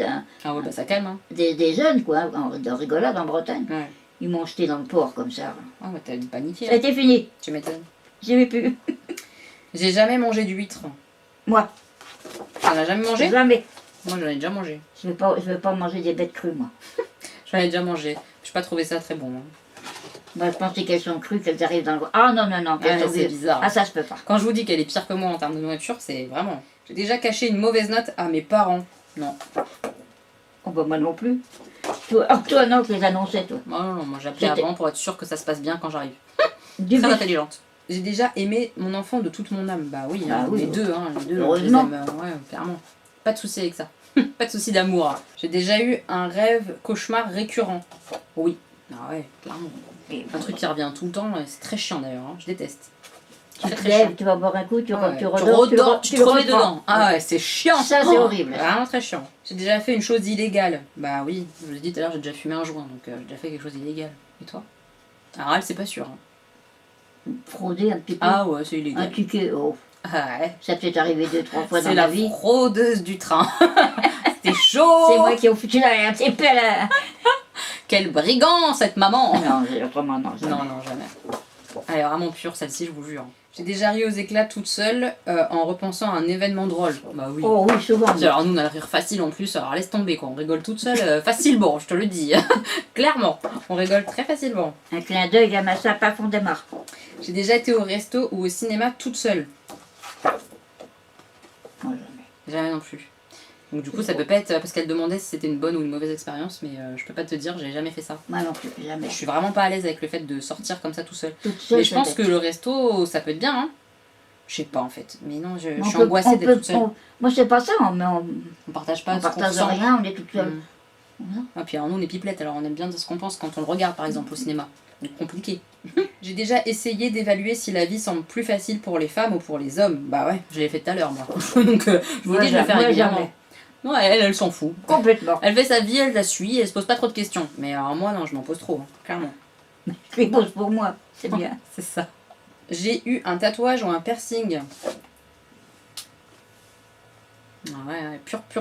Ah ouais, bah ça calme, hein. des jeunes, quoi, de rigolade en Bretagne. Ouais. Ils m'ont jeté dans le port comme ça. Ah ouais, t'as dû paniquer. Ça a été fini. Tu m'étonnes. J'y vais plus. J'ai jamais mangé d'huître. Moi, T'en as jamais mangé? jamais. Moi, j'en ai déjà mangé. Je veux pas manger des bêtes crues, moi. J'en ai déjà mangé. Je pas trouvé ça très bon. Hein. Moi, je pensais qu'elles sont crues, qu'elles arrivent dans le... Ah non, non, non, qu'elles Ouais, sont c'est vives. bizarre. Ah, ça, je peux pas. Quand je vous dis qu'elle est pire que moi en termes de nourriture, c'est vraiment. J'ai déjà caché une mauvaise note à mes parents. Non. Oh, bah, moi non plus. Toi, non, je les annonçais, toi. Non, moi j'appelais J'étais- avant pour être sûre que ça se passe bien quand j'arrive. Du Très but. intelligente. J'ai déjà aimé mon enfant de toute mon âme. Bah oui, hein, Bah oui. les deux, je les Heureusement. aime, ouais, clairement. Pas de souci avec ça. Pas de souci d'amour. J'ai déjà eu un rêve cauchemar récurrent. Oui. Ah ouais, clairement. Et Un truc qui revient tout le temps, c'est très chiant d'ailleurs, hein, je déteste. Tu Très te très lèves, chiant. tu vas boire un coup, tu, Ah ouais, tu redors, tu te le remets reprends. dedans. Ah ouais, c'est chiant. Ça, c'est horrible. Vraiment très chiant. J'ai déjà fait une chose illégale. Bah oui, je vous l'ai dit tout à l'heure, j'ai déjà fumé un joint, donc j'ai déjà fait quelque chose d'illégal. Et toi? Alors elle, c'est pas sûr. Hein. Frauder un petit peu. Ah ouais, c'est Un illégal. ticket, oh. Ah ouais. Ça peut être arrivé 2-3 fois dans C'est ma la vie. fraudeuse du train. C'était chaud. C'est moi qui ai foutu là un petit peu là. Quel brigand cette maman. Non, autrement, non. jamais. Non, jamais. Elle est vraiment pure celle-ci, je vous jure. J'ai déjà ri aux éclats toute seule en repensant à un événement drôle. Bah oui. Oh oui, souvent. Alors nous on a le rire facile en plus, alors laisse tomber quoi, on rigole toute seule facilement, je te le dis. Clairement, on rigole très facilement. Un clin d'œil à ma sape à fond de marre. J'ai déjà été au resto ou au cinéma toute seule. Moi, jamais. Jamais non plus. Donc du coup ça peut pas être parce qu'elle demandait si c'était une bonne ou une mauvaise expérience, mais je peux pas te dire, j'ai jamais fait ça. Moi non plus, jamais. Je suis vraiment pas à l'aise avec le fait de sortir comme ça tout seul. Toute seule, Mais je pense que peut-être. le resto ça peut être bien, hein. Je sais pas en fait, mais non, je On suis peut- angoissée on d'être peut- toute seule. Moi, c'est pas ça, mais on On partage pas ce qu'on partage ressent. rien, on est toute seule. Mm. Voilà. Ah, puis alors nous on est pipelettes, alors on aime bien ce qu'on pense quand on le regarde par exemple au cinéma. C'est compliqué. J'ai déjà essayé d'évaluer si la vie semble plus facile pour les femmes ou pour les hommes. Bah ouais, je l'ai fait tout à l'heure moi. Donc je vous Moi, dis, je le fais moi, régulièrement. jamais. Non, elle s'en fout. Complètement. Elle fait sa vie, elle la suit, elle se pose pas trop de questions. Mais alors moi non, je m'en pose trop, hein, clairement. Je les pose pour moi, c'est bien. C'est ça. J'ai eu un tatouage ou un piercing. Ah ouais,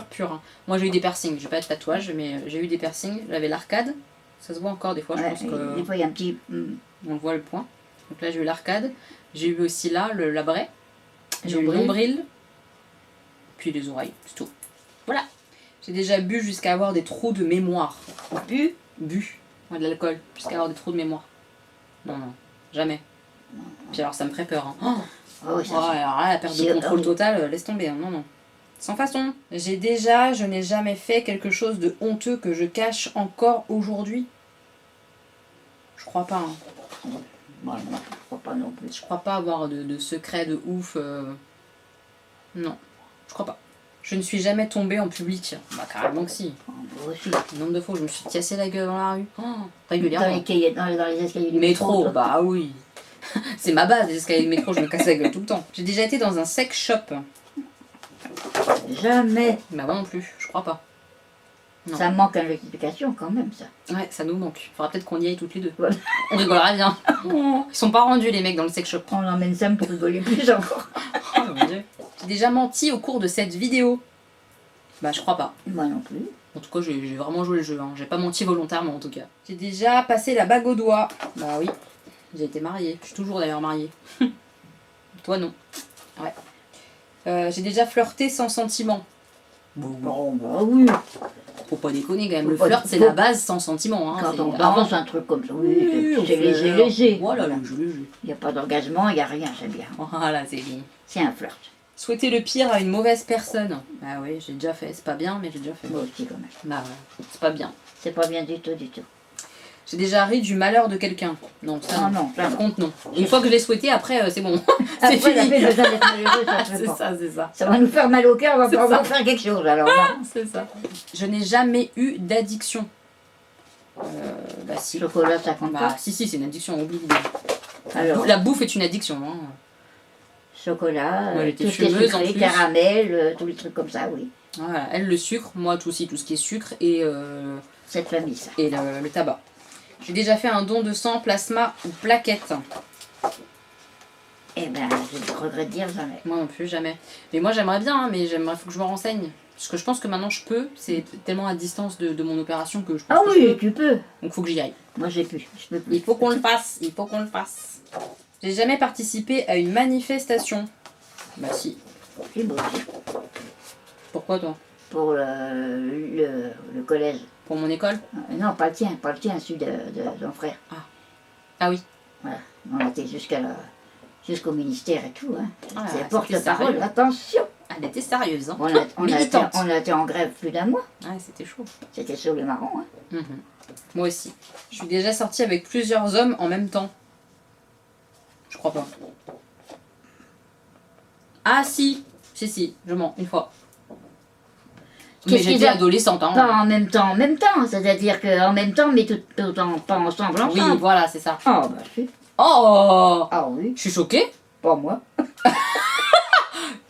pur. Hein. Moi j'ai eu des piercings, j'ai pas de tatouage, mais j'ai eu des piercings. J'avais l'arcade, ça se voit encore des fois, je Ouais, pense que des fois, il y a un petit. on voit le point. Donc là j'ai eu l'arcade, j'ai eu aussi là le labret, j'ai eu Nombril. le nombril, puis les oreilles, c'est tout. Voilà. J'ai déjà bu jusqu'à avoir des trous de mémoire. Bu. Ouais, de l'alcool, jusqu'à avoir des trous de mémoire. Non, jamais. Puis alors ça me ferait peur. Hein. Oh, Oh, oui, ça, ouais, alors là, la perte de C'est contrôle horrible. totale, laisse tomber. Hein. Non. Sans façon. Je n'ai jamais fait quelque chose de honteux que je cache encore aujourd'hui. Je crois pas. Hein. Bon, non, je crois pas non plus. Je crois pas avoir de secret de ouf. Non, je crois pas. Je Je ne suis jamais tombée en public. Bah carrément que si. Moi aussi. Le nombre de fois où je me suis cassé la gueule dans la rue. Oh, Dans régulièrement. dans les escaliers du Métro, toi. bah oui. C'est ma base, les escaliers de métro, je me casse la gueule tout le temps. J'ai déjà été dans un sex shop. Jamais. Bah moi non plus, je crois pas. Non. Ça manque à l'explication quand même, ça. Ouais, ça nous manque. Faudra peut-être qu'on y aille toutes les deux. Ouais. On rigolera bien. Ils sont pas rendus les mecs dans le sex shop. On emmène Sam pour rigoler plus encore. Oh mon dieu. J'ai déjà menti au cours de cette vidéo. Bah je crois pas. Moi non plus. En tout cas, j'ai vraiment joué le jeu. Hein. J'ai pas menti volontairement en tout cas. J'ai déjà passé la bague au doigt. Bah oui. J'ai été mariée. Je suis toujours d'ailleurs mariée. Toi non. Ouais. J'ai déjà flirté sans sentiment. Bon, bah oui. Faut pas déconner quand même. Faut Le pas- flirt, c'est faut- la base sans sentiment. Hein. Quand C'est on avant. danse un truc comme ça, oui, on c'est léger, flirt. léger. Voilà, léger. Il n'y a pas d'engagement, il n'y a rien, c'est bien. Voilà, c'est bien. C'est un flirt. Souhaiter le pire à une mauvaise personne. Bah oui, j'ai déjà fait. C'est pas bien, mais j'ai déjà fait. Moi aussi quand même. Bah ouais, c'est pas bien. C'est pas bien du tout, du tout. J'ai déjà ri du malheur de quelqu'un. Non, ça Ah non. non, ça Par non. contre, non. Une fois que je l'ai souhaité, après, c'est bon. c'est Après, la fini. fait besoin d'être malheureux, ça se fait C'est pas. ça, c'est ça. Ça va nous faire mal au cœur, C'est on va ça. faire quelque chose alors. non. C'est ça. Je n'ai jamais eu d'addiction. Bah si. Chocolat, ça compte Bah pas. si, c'est une addiction, oublie. Alors, La bouffe est une addiction. Hein. chocolat, Ouais, elle était tout ce qui est fumeuse, en sucré, plus. caramel, tous les trucs comme ça, oui. Voilà. Elle, le sucre, moi tout aussi, tout ce qui est sucre et, Cette famille, ça. et le tabac. J'ai déjà fait un don de sang, plasma ou plaquettes. Eh ben, je regrette dire jamais. Moi non plus, jamais. Mais moi j'aimerais bien, hein, mais il faut que je me renseigne. Parce que je pense que maintenant je peux, c'est tellement à distance de mon opération que je pense Ah que je oui, peux. tu peux. Donc faut que j'y aille. Moi, j'ai pu. Je peux plus. Il faut qu'on le fasse, il faut qu'on le fasse. J'ai jamais participé à une manifestation. Bah si. Si, moi aussi. Pourquoi toi? Pour le collège. Pour mon école? Non, pas le tien, celui de ton frère. Ah oui. Voilà. On était jusqu'au ministère et tout. Hein. Ah, C'est c'était porte-parole, sérieux. attention. Elle était sérieuse. Hein. On Militante. a été en grève plus d'un mois. Ouais, c'était chaud. C'était sur les marrons. Hein. Mhm. Moi aussi. Je suis déjà sortie avec plusieurs hommes en même temps. Je crois pas. Ah si. Si, je mens, une fois. Mais Qu'est-ce qu'ils j'étais a- adolescente. Hein. Pas en même temps. C'est-à-dire qu'en même temps, mais tout en, pas ensemble, Oui, ensemble. voilà, c'est ça. Ah, bah si. Oh, Ah oui, je suis choquée. pas moi.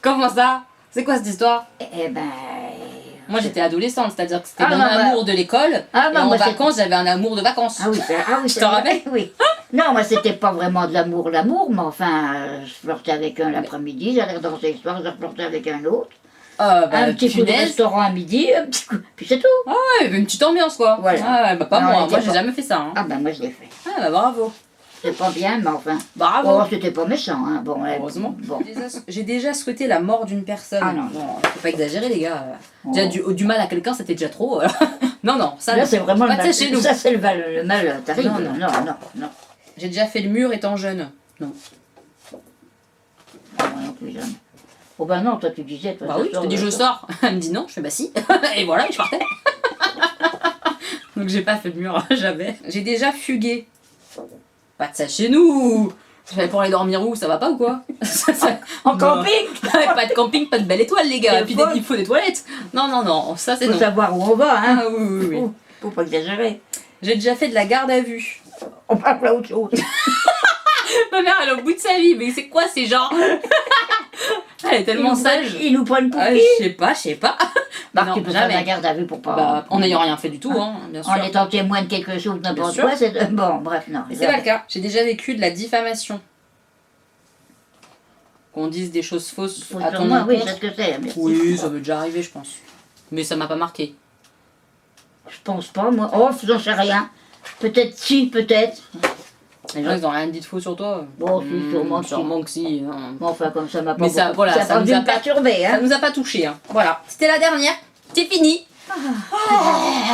Comment ça? C'est quoi cette histoire? Eh ben... Moi j'étais adolescente, c'est-à-dire que c'était Ah, mon bah, amour de l'école. Ah, Et bah, en moi, vacances, j'avais un amour de vacances. Ah oui, Tu c'est t'en vrai, rappelles? oui. Non, moi, c'était pas vraiment de l'amour, mais enfin, je flirtais avec un l'après-midi, j'allais danser le soir, je flirtais avec un autre. Bah, un petit coup de punaise. restaurant à midi, un petit coup, puis c'est tout. Ouais, il y avait une petite ambiance quoi. Voilà. Ah, ouais, bah pas Non, on moi, était moi j'ai pas- jamais fait ça. Hein. Ah ben, moi, je l'ai fait. Ah bah bravo. C'est pas bien, mais enfin... Bravo. Oh, c'était pas méchant, hein. Bon, Heureusement. Bon. J'ai déjà souhaité la mort d'une personne. Ah non. Faut pas exagérer les gars. Oh. Déjà du mal à quelqu'un c'était déjà trop. non, ça Là, non. c'est vraiment Pas le de mal. ça chez nous. Ça, c'est le mal terrible. Non, Non, non. non. J'ai déjà fait le mur étant jeune. Non. Moi non plus, jamais. Oh ben non, toi, tu disais... Toi, Bah ce oui, je soir, te dis je le- sors. Elle me dit non, je fais bah si. Et voilà, je partais. Donc j'ai pas fait le mur, jamais. J'ai déjà fugué. Pas de ça chez nous. J'avais pour aller dormir où, ça va pas ou quoi? En Bah. camping. Pas de camping, pas de belle étoile les gars. Quelle Et puis folle. il faut des toilettes. Non, ça c'est Faut non. savoir où on va, hein. Ah oui. Faut pas exagérer. J'ai déjà fait de la garde à vue. On parle à autre chose. Ma mère elle est au bout de sa vie, mais c'est quoi ces gens? Elle est tellement sage. Ils nous prennent pour Ah, qui? je sais pas. Bah, Non, tu peux faire jamais. la garde à vue pour pas... Bah, en n'ayant rien fait du tout, hein, bien sûr. En étant témoin de quelque chose, n'importe sûr. quoi, c'est... Bon, bref, non. Mais c'est pas le cas. J'ai déjà vécu de la diffamation. Qu'on dise des choses fausses Faut à sur ton moi, oui, encontre. c'est ce que c'est. Merci. Oui, ça m'est déjà arrivé, je pense. Mais ça m'a pas marqué. Je pense pas, moi. Oh, j'en sais rien. Peut-être si, peut-être. Les gens, ils ont rien dit de faux sur toi. Bon, si, sûrement que si. sûrement que si. Hein. Bon, enfin, comme ça m'a pas... Mais ça, beaucoup- voilà, ça a ça pas nous dû a me pas- perturber, Ça hein. nous a pas touché. Hein. Voilà. C'était la dernière. C'est fini.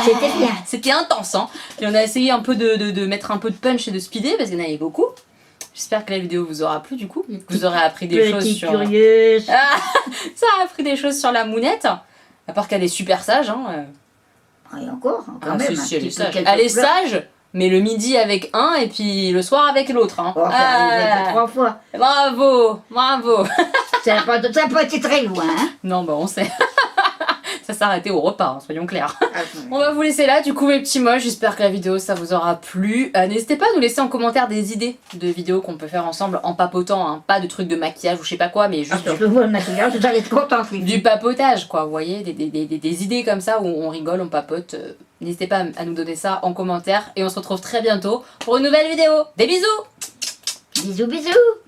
C'était bien. C'était intense. Hein. Et on a essayé un peu de mettre un peu de punch et de speeder parce qu'il y en avait beaucoup. J'espère que la vidéo vous aura plu du coup. Que vous aurez appris des choses Petite sur... curieuse. Ah, ça a appris des choses sur la mounette. À part qu'elle est super sage. Hein. Et encore, quand Ah, même. si, un si, elle est petit peu sage. quelques Elle est fleurs. sage, mais le midi avec un et puis le soir avec l'autre. Hein. Oh, ça arrivait que 3 fois. Bravo. Ça n'a pas été très loin, hein. Non, bah on sait. ça s'arrêtait au repas, hein, soyons clairs. Ah, On va vous laisser là, du coup mes petits moches, j'espère que la vidéo ça vous aura plu. N'hésitez pas à nous laisser en commentaire des idées de vidéos qu'on peut faire ensemble en papotant, hein. Pas de trucs de maquillage ou je sais pas quoi, mais juste je vois le maquillage, vous allez être contente. du papotage quoi, vous voyez, des idées comme ça où on rigole, on papote. N'hésitez pas à nous donner ça en commentaire et on se retrouve très bientôt pour une nouvelle vidéo. Des bisous! Bisous, bisous.